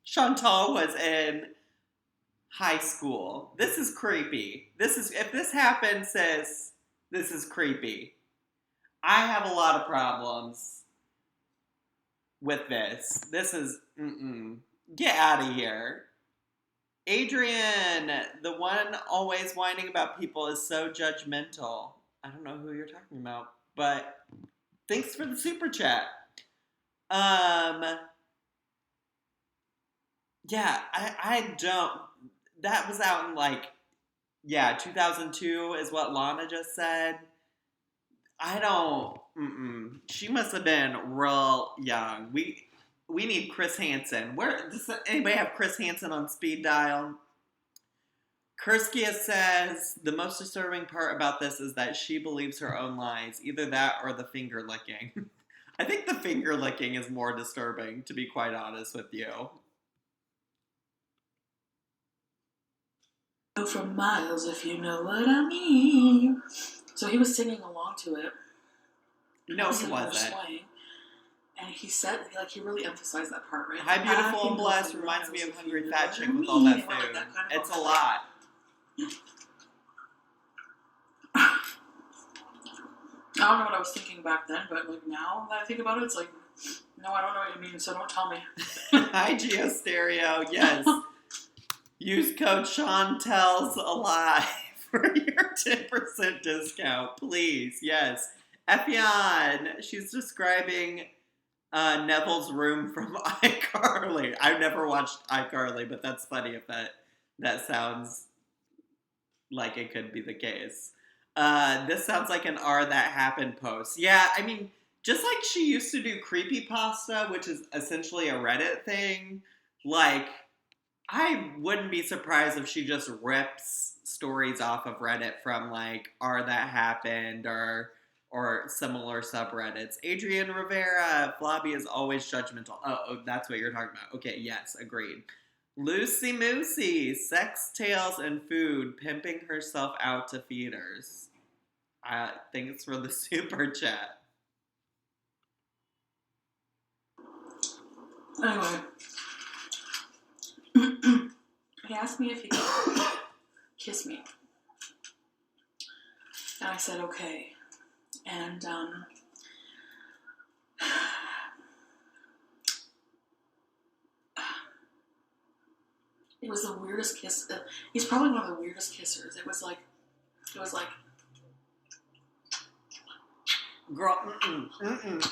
Chantal was in high school. This is creepy. If this happens, sis, this is creepy. I have a lot of problems with this. This is, get out of here. Adrian, the one always whining about people, is so judgmental. I don't know who you're talking about, but thanks for the super chat. Yeah, I don't. That was out in like, yeah, 2002 is what Lana just said. I don't. She must have been real young. We need Chris Hansen. Where does anybody have Chris Hansen on speed dial? Kurskia says the most disturbing part about this is that she believes her own lies. Either that or the finger licking. I think the finger licking is more disturbing, to be quite honest with you. Go for miles if you know what I mean. So he was singing along to it. No, he wasn't. Swaying, and he said, like, he really emphasized that part, right? Hi, beautiful and blessed reminds me of Hungry Fat Chick with all that food. Like that kind of it's a lot. I don't know what I was thinking back then, but like now that I think about it, it's like, no, I don't know what you mean, so don't tell me. Hi, Geostereo. Yes. Use code Sean Tells Alive for your 10% discount, please. Yes. Effion, she's describing Neville's room from iCarly. I've never watched iCarly, but that's funny if that sounds like it could be the case. This sounds like an R That Happened post. Yeah, I mean, just like she used to do creepypasta, which is essentially a Reddit thing, like, I wouldn't be surprised if she just rips stories off of Reddit from, like, R That Happened or similar subreddits. Adrian Rivera, Flobby is always judgmental. Oh, that's what you're talking about. Okay, yes, agreed. Lucy Moosey, sex tales and food, pimping herself out to feeders. Thanks for the super chat. Anyway, he asked me if he could kiss me, and I said okay. And it was the weirdest kiss. He's probably one of the weirdest kissers. It was like, girl,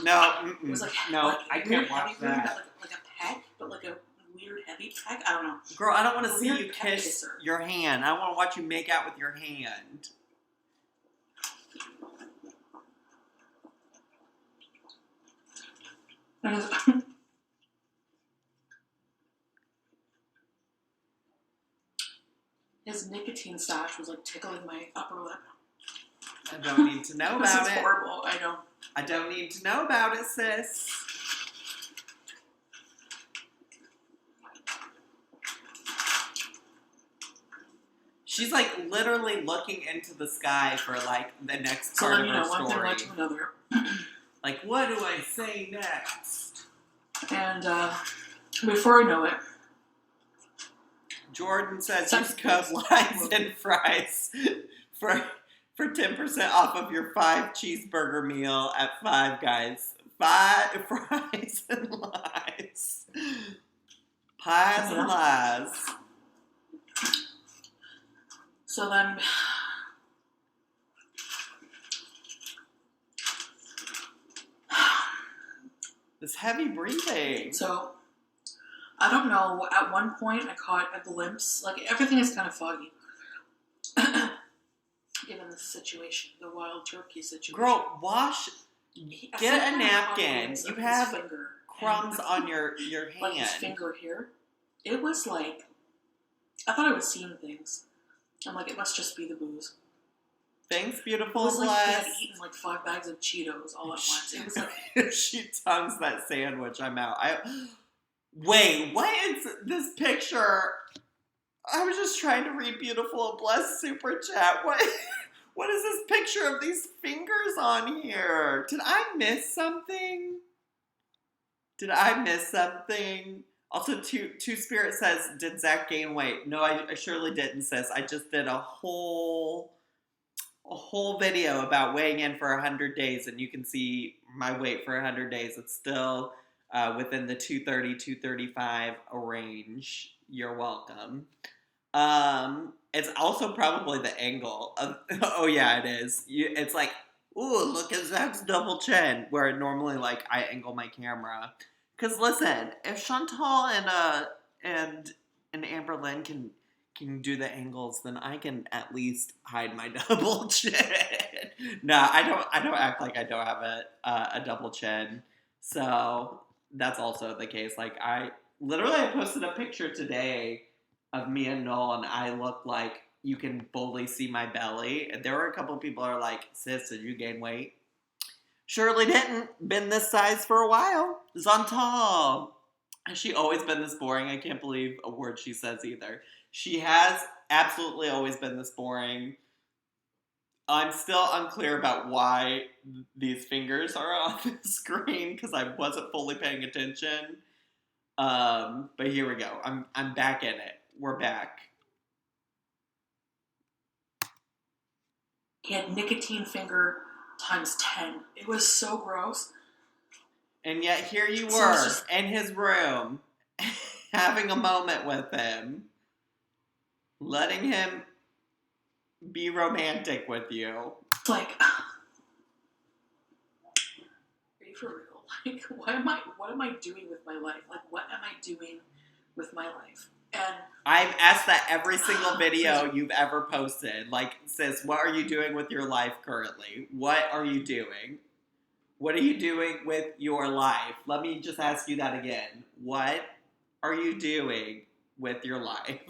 no, it was like, no, like I can't watch food, that. like a peck, but like a weird heavy peck. I don't know. Girl, I don't want to see Weird you peck kiss kisser. your hand. I want to watch you make out with your hand. And his nicotine stash was like tickling my upper lip. I don't need to know about This is it. horrible. I know. I don't need to know about it, sis. She's like literally looking into the sky for like the next So part then, of her one thing story. led to another. Like, what do I say next? And before I know it, Jordan says use code Limes and Fries for 10% off of your 5 cheeseburger meal at Five Guys. 5 fries and lies. Pies and lies. so then, This heavy breathing. so I don't know. At one point, I caught a glimpse. Like everything is kind of foggy, given the situation, the wild turkey situation. Girl, wash. Get a napkin. You have finger crumbs on your like his hand. finger here. It was like, I thought I was seeing things. I'm like, it must just be the booze. Thanks, It beautiful was like he had bless. eaten like 5 bags of Cheetos all at once. It was like, She tongues that sandwich. I'm out. Wait, what is this picture? I was just trying to read beautiful and blessed super chat. What is this picture of these fingers on here? Did I miss something? Also, Two Spirit says, did Zach gain weight? No, I surely didn't, sis. I just did a whole video about weighing in for 100 days, and you can see my weight for 100 days. It's still within the 230, 235 range. You're welcome. It's also probably the angle of, oh yeah, it is. It's like, ooh, look at Zach's double chin, where normally like I angle my camera. Cause listen, if Chantal and Amberlynn can do the angles, then I can at least hide my double chin. No, I don't act like I don't have a double chin. So that's also the case. Like I posted a picture today of me and Noel, and I look like you can fully see my belly. And there were a couple of people who are like, "Sis, did you gain weight?" Surely didn't. Been this size for a while. Zantal. Has she always been this boring? I can't believe a word she says either. She has absolutely always been this boring. I'm still unclear about why these fingers are on the screen because I wasn't fully paying attention. But here we go. I'm back in it. We're back. He had nicotine finger times 10. It was so gross. And yet here you So were it's just- in his room having a moment with him, letting him be romantic with you. Like, are you for real? Like, what am I doing with my life? Like, what am I doing with my life? And I've asked that every single video you've ever posted. Like, sis, what are you doing with your life currently? What are you doing? What are you doing with your life? Let me just ask you that again. What are you doing with your life?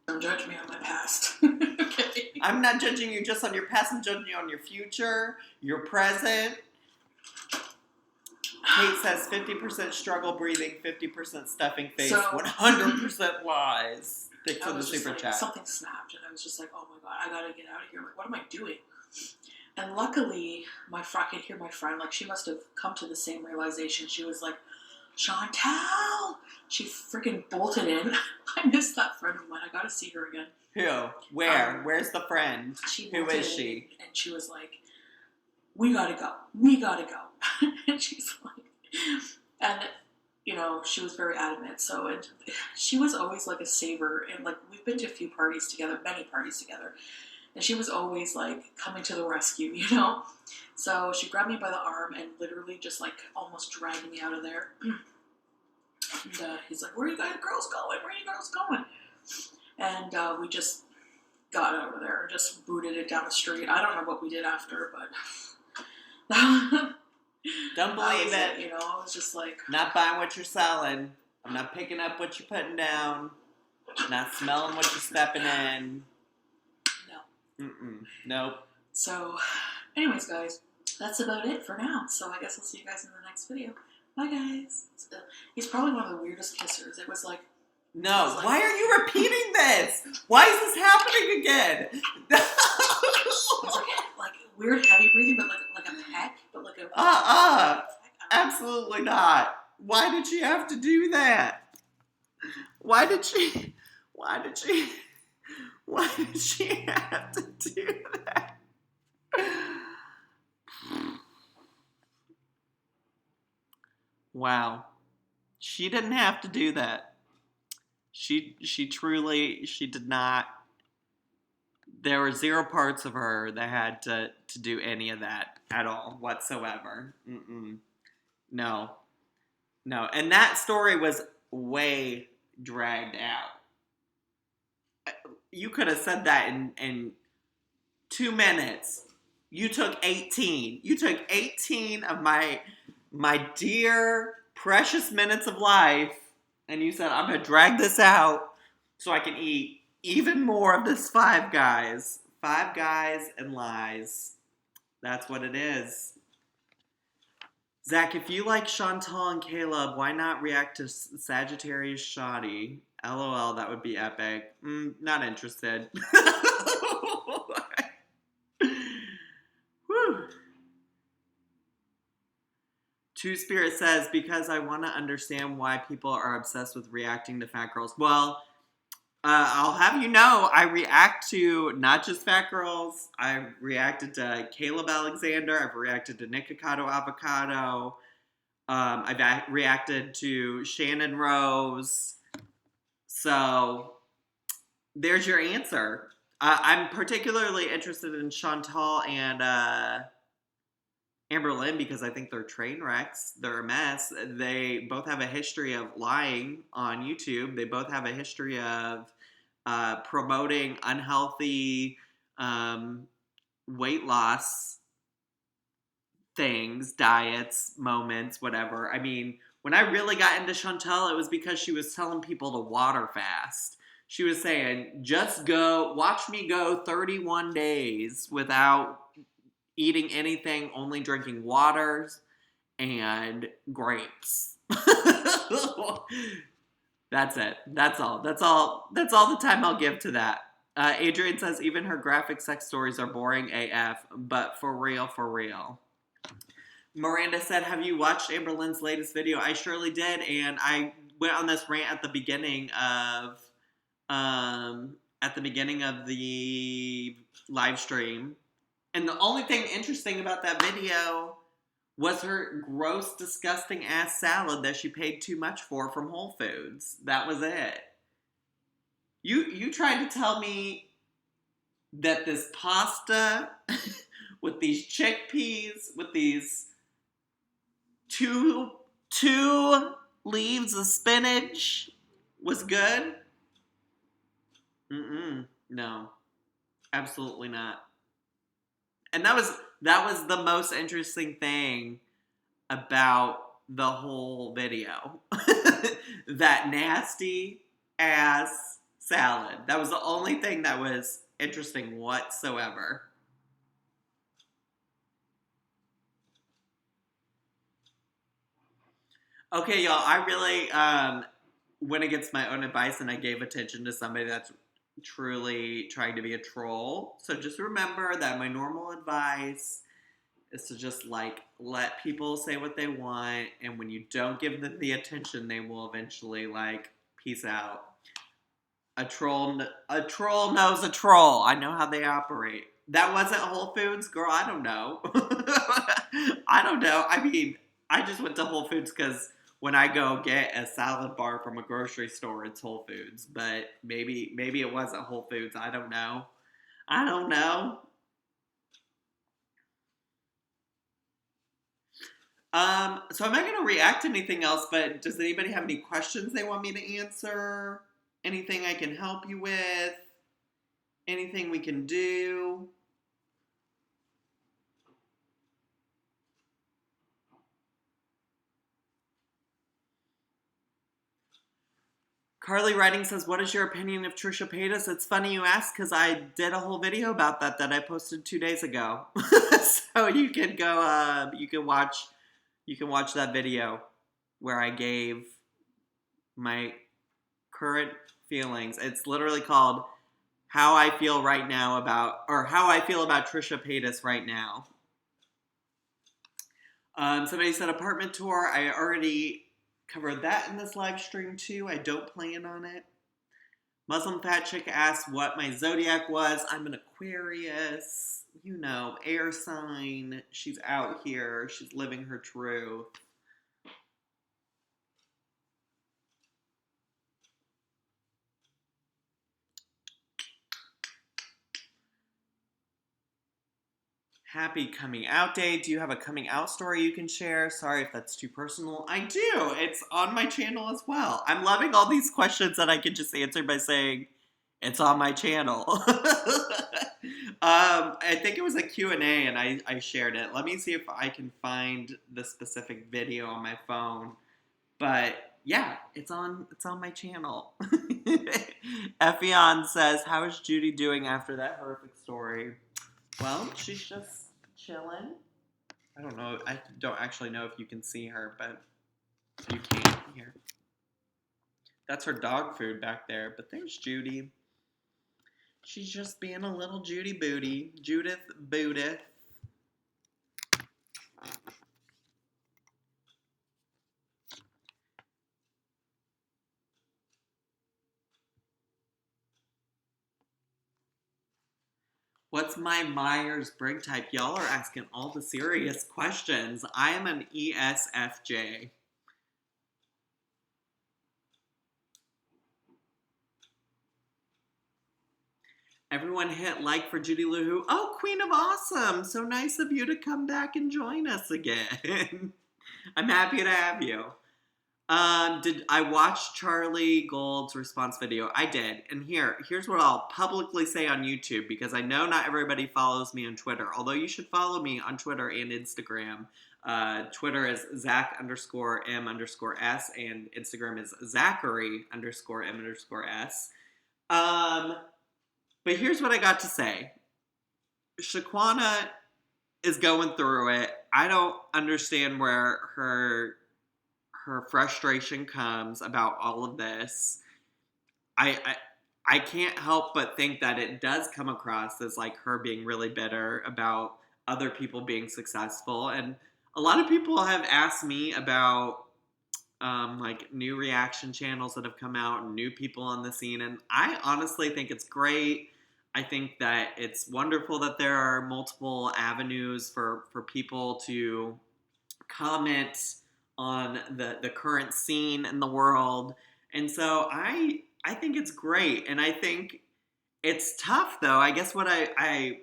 don't judge me on my past. Okay. I'm not judging you just on your past. I'm judging you on your future, your present. Kate says 50% struggle breathing, 50% stuffing face, So- 100% lies. Thanks I for the was just super like, chat. something snapped, and I was just like, oh my god, I gotta get out of here. Like, what am I doing? And luckily, I could hear my friend, like, she must have come to the same realization. She was like, Chantal! She freaking bolted in. I miss that friend of mine. I gotta see her again. Who? Where? Where's the friend? She Who bolted is in, she? And she was like, we gotta go. We gotta go. And she's like, and, you know, she was very adamant. So she was always like a saver. And, like, we've been to a few parties together, many parties together. And she was always, like, coming to the rescue, you know? So she grabbed me by the arm and literally just, like, almost dragged me out of there. And he's like, where are you guys girls going? Where are you girls going? And we just got out of there and just booted it down the street. I don't know what we did after, but Don't that believe was it. You know, I was just like, Not buying what you're selling. I'm not picking up what you're putting down. Not smelling what you're stepping in. no. Nope. So, anyways, guys, that's about it for now. So I guess I'll see you guys in the next video. Bye, guys. He's probably one of the weirdest kissers. It was like, No. Why are you repeating this? Why is this happening again? it's like weird heavy breathing, but like a peck, but like a Absolutely not. Why did she have to do that? Why did she have to do that? Wow. She didn't have to do that. She did not. There were zero parts of her that had to do any of that at all whatsoever. No. And that story was way dragged out. You could have said that in 2 minutes. You took 18. You took 18 of my dear, precious minutes of life, and you said, I'm going to drag this out so I can eat even more of this Five Guys. Five Guys and lies. That's what it is. Zach, if you like Chantal and Caleb, why not react to Sagittarius Shoddy? LOL, that would be epic. Not interested. Whew. Two Spirit says, because I want to understand why people are obsessed with reacting to fat girls. Well, I'll have you know, I react to not just fat girls. I've reacted to Caleb Alexander. I've reacted to Nikocado Avocado. I've reacted to Shannon Rose. So, there's your answer. I'm particularly interested in Chantal and Amberlynn, because I think they're train wrecks. They're a mess. They both have a history of lying on YouTube. They both have a history of promoting unhealthy weight loss things, diets, moments, whatever. I mean, when I really got into Chantel, it was because she was telling people to water fast. She was saying, just go, watch me go 31 days without eating anything, only drinking waters and grapes. That's it. That's all. That's all. That's all the time I'll give to that. Adrian says even her graphic sex stories are boring AF, but for real, for real. Miranda said, have you watched Amberlynn's latest video? I surely did, and I went on this rant at the beginning of the live stream. And the only thing interesting about that video was her gross, disgusting ass salad that she paid too much for from Whole Foods. That was it. You tried to tell me that this pasta with these chickpeas, with these two leaves of spinach was good? No. Absolutely not. And that was the most interesting thing about the whole video. That nasty ass salad. That was the only thing that was interesting whatsoever. Okay, y'all, I really went against my own advice and I gave attention to somebody that's truly trying to be a troll. So just remember that my normal advice is to just like let people say what they want, and when you don't give them the attention, they will eventually like peace out. A troll knows a troll. I know how they operate. That wasn't Whole Foods, girl. I don't know. I don't know. I mean, I just went to Whole Foods because when I go get a salad bar from a grocery store, it's Whole Foods. But maybe it wasn't Whole Foods. I don't know. I don't know. So I'm not going to react to anything else, but does anybody have any questions they want me to answer? Anything I can help you with? Anything we can do? Carly Writing says, what is your opinion of Trisha Paytas? It's funny you ask because I did a whole video about that I posted 2 days ago. So you can go, you can watch that video where I gave my current feelings. It's literally called How I Feel Right Now About, or How I Feel About Trisha Paytas Right Now. Somebody said apartment tour. I already covered that in this live stream too. I don't plan on it. Muslim Fat Chick asked what my zodiac was. I'm an Aquarius. You know, air sign. She's out here. She's living her truth. Happy coming out day. Do you have a coming out story you can share? Sorry if that's too personal. I do. It's on my channel as well. I'm loving all these questions that I can just answer by saying it's on my channel. I think it was a Q&A and I shared it. Let me see if I can find the specific video on my phone. But yeah, it's on my channel. Effion says, how is Judy doing after that horrific story? Well, she's just chilling. I don't know. I don't actually know if you can see her, but you can here. That's her dog food back there. But there's Judy. She's just being a little Judy booty. Judith Booty. What's my Myers-Briggs type? Y'all are asking all the serious questions. I am an ESFJ. Everyone hit like for Judy Lou Who. Oh, Queen of Awesome. So nice of you to come back and join us again. I'm happy to have you. Did I watch Charlie Gold's response video? I did. And here's what I'll publicly say on YouTube, because I know not everybody follows me on Twitter, although you should follow me on Twitter and Instagram. Twitter is Zach_M_S and Instagram is Zachary_M_S. But here's what I got to say. Shaquana is going through it. I don't understand where her frustration comes about all of this. I can't help but think that it does come across as like her being really bitter about other people being successful. And a lot of people have asked me about like new reaction channels that have come out and new people on the scene. And I honestly think it's great. I think that it's wonderful that there are multiple avenues for people to comment on the current scene in the world. And so I think it's great. And I think it's tough though. I guess what I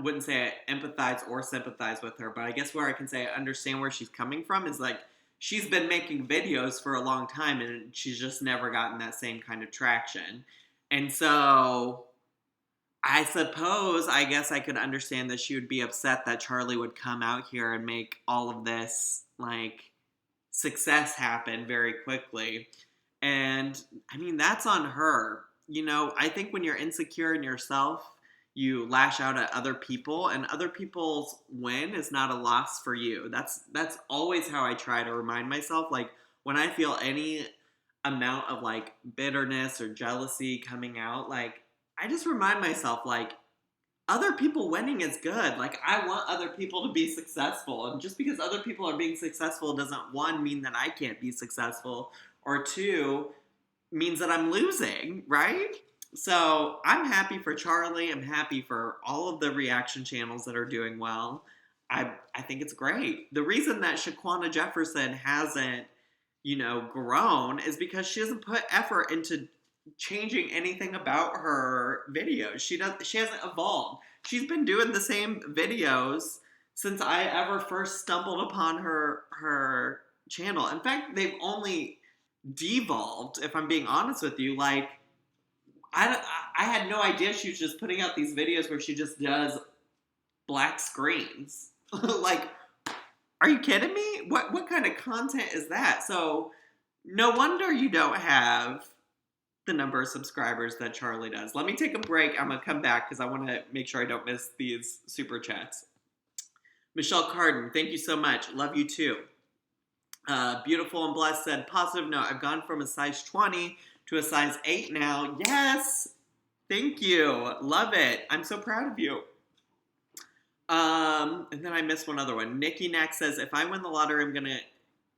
wouldn't say I empathize or sympathize with her, but I guess where I can say I understand where she's coming from is like she's been making videos for a long time and she's just never gotten that same kind of traction. And so I suppose, I guess I could understand that she would be upset that Charlie would come out here and make all of this, like, success happen very quickly. And, I mean, that's on her. You know, I think when you're insecure in yourself, you lash out at other people, and other people's win is not a loss for you. That's always how I try to remind myself. Like, when I feel any amount of, like, bitterness or jealousy coming out, like, I just remind myself, like, other people winning is good. Like, I want other people to be successful. And just because other people are being successful doesn't, one, mean that I can't be successful, or two, means that I'm losing, right? So I'm happy for Charlie. I'm happy for all of the reaction channels that are doing well. I think it's great. The reason that Shaquana Jefferson hasn't, grown is because she doesn't put effort into changing anything about her videos. She hasn't evolved. She's been doing the same videos since I ever first stumbled upon her channel. In fact, they've only devolved, if I'm being honest with you. Like, I had no idea she was just putting out these videos where she just does black screens. Like, are you kidding me? What kind of content is that? So, no wonder you don't have the number of subscribers that Charlie does. Let me take a break. I'm going to come back because I want to make sure I don't miss these super chats. Michelle Carden, thank you so much. Love you too. Beautiful and Blessed said, positive note, I've gone from a size 20 to a size 8 now. Yes! Thank you. Love it. I'm so proud of you. And then I missed one other one. Nikki Nack says, if I win the lottery, I'm going to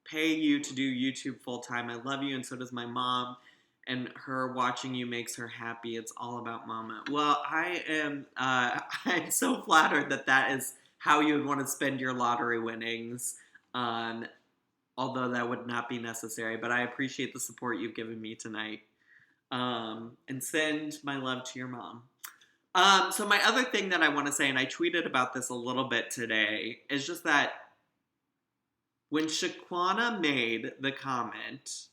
pay you to do YouTube full time. I love you, and so does my mom. And her watching you makes her happy. It's all about mama. Well, I'm so flattered that is how you would want to spend your lottery winnings. Although that would not be necessary. But I appreciate the support you've given me tonight. And send my love to your mom. So my other thing that I want to say, and I tweeted about this a little bit today, is just that when Shaquana made the comment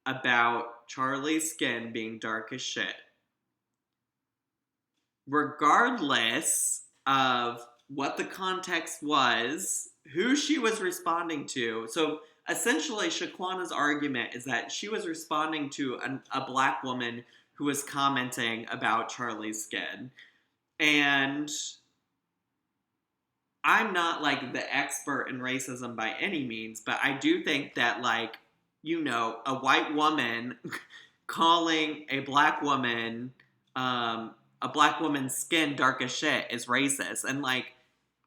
about Charlie's skin being dark as shit, regardless of what the context was, who she was responding to. So essentially, Shaquana's argument is that she was responding to a black woman who was commenting about Charlie's skin. And I'm not, like, the expert in racism by any means, but I do think that, like, a white woman calling a black woman's skin dark as shit is racist. And, like,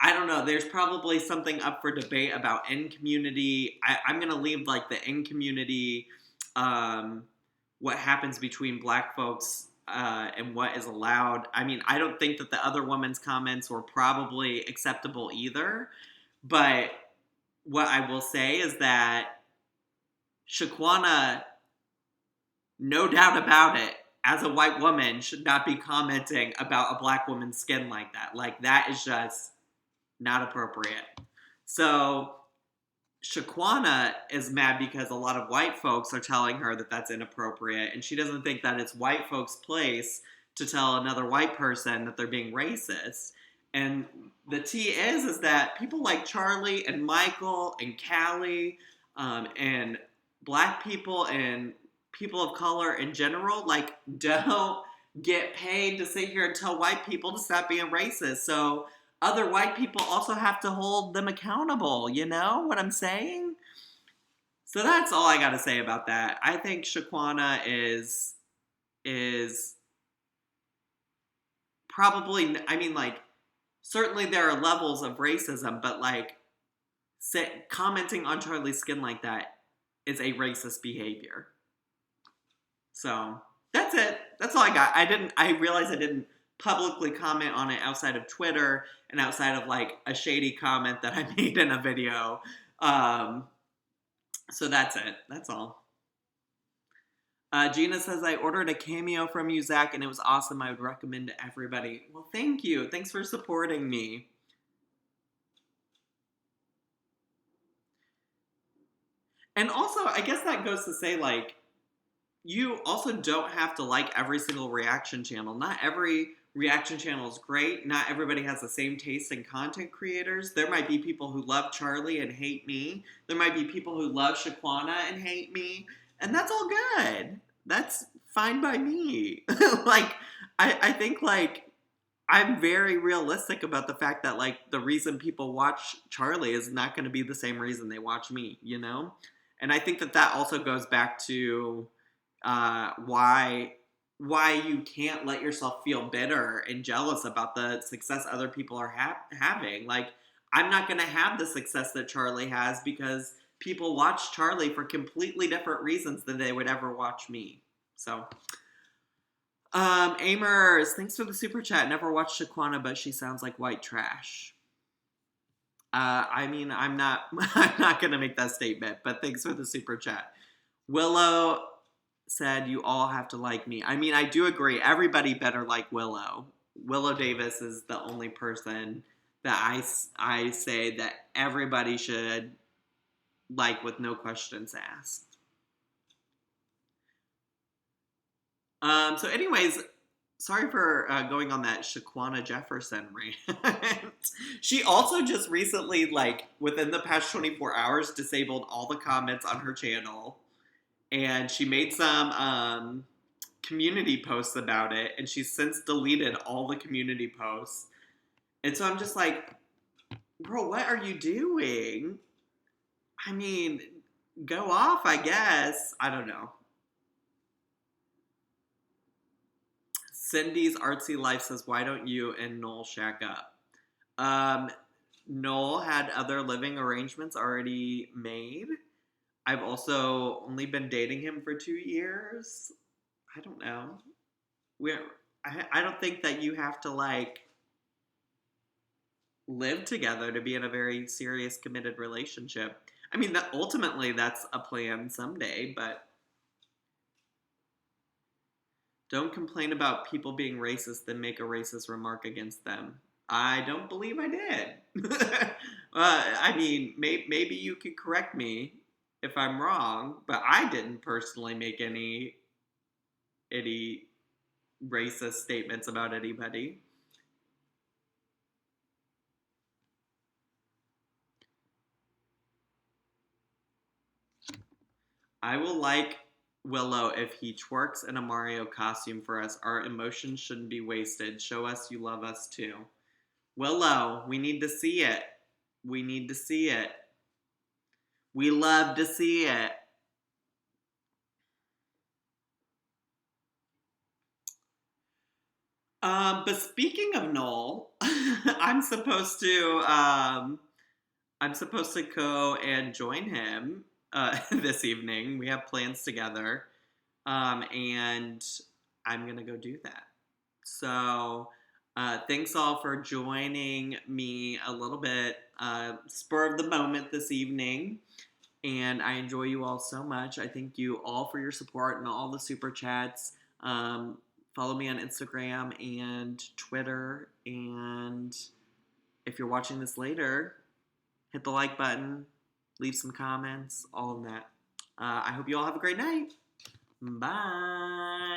I don't know, there's probably something up for debate about in community. I'm going to leave, like, the in community, what happens between black folks and what is allowed. I mean, I don't think that the other woman's comments were probably acceptable either. But what I will say is that Shaquana, no doubt about it, as a white woman, should not be commenting about a black woman's skin like that. Like, that is just not appropriate. So Shaquana is mad because a lot of white folks are telling her that that's inappropriate, and she doesn't think that it's white folks' place to tell another white person that they're being racist. And the tea is that people like Charlie and Michael and Callie and black people and people of color in general, like, don't get paid to sit here and tell white people to stop being racist. So other white people also have to hold them accountable. You know what I'm saying? So that's all I got to say about that. I think Shaquana is probably, I mean, like, certainly there are levels of racism, but, like, commenting on Charlie's skin like that is a racist behavior. So that's it. That's all I got. I realized I didn't publicly comment on it outside of Twitter and outside of, like, a shady comment that I made in a video. So that's it. That's all. Gina says, I ordered a cameo from you, Zach, and it was awesome. I would recommend to everybody. Well, thank you. Thanks for supporting me. And also, I guess that goes to say, like, you also don't have to like every single reaction channel. Not every reaction channel is great. Not everybody has the same taste in content creators. There might be people who love Charlie and hate me. There might be people who love Shaquana and hate me. And that's all good. That's fine by me. Like, I think, like, I'm very realistic about the fact that, like, the reason people watch Charlie is not going to be the same reason they watch me, you know? And I think that also goes back to why you can't let yourself feel bitter and jealous about the success other people are having. Like, I'm not going to have the success that Charlie has because people watch Charlie for completely different reasons than they would ever watch me. So, Amers, thanks for the super chat. Never watched Shaquana, but she sounds like white trash. I mean, I'm not going to make that statement, but thanks for the super chat. Willow said, you all have to like me. I mean, I do agree. Everybody better like Willow. Willow Davis is the only person that I say that everybody should like with no questions asked. So anyways, sorry for going on that Shaquana Jefferson rant. She also just recently, like, within the past 24 hours, disabled all the comments on her channel. And she made some community posts about it. And she's since deleted all the community posts. And so I'm just like, bro, what are you doing? I mean, go off, I guess. I don't know. Cindy's Artsy Life says, why don't you and Noel shack up? Noel had other living arrangements already made. I've also only been dating him for 2 years. I don't know. I don't think that you have to, like, live together to be in a very serious, committed relationship. I mean, ultimately that's a plan someday, but don't complain about people being racist, then make a racist remark against them. I don't believe I did. I mean, maybe you could correct me if I'm wrong, but I didn't personally make any racist statements about anybody. I will like Willow if he twerks in a Mario costume for us. Our emotions shouldn't be wasted. Show us you love us too. Willow, we need to see it. We need to see it. We love to see it. But speaking of Noel, I'm supposed to go and join him this evening. We have plans together, and I'm gonna go do that. So, thanks all for joining me a little bit spur of the moment this evening, and I enjoy you all so much. I thank you all for your support and all the super chats. Follow me on Instagram and Twitter. And if you're watching this later, hit the like button, leave some comments, all of that. I hope you all have a great night. Bye.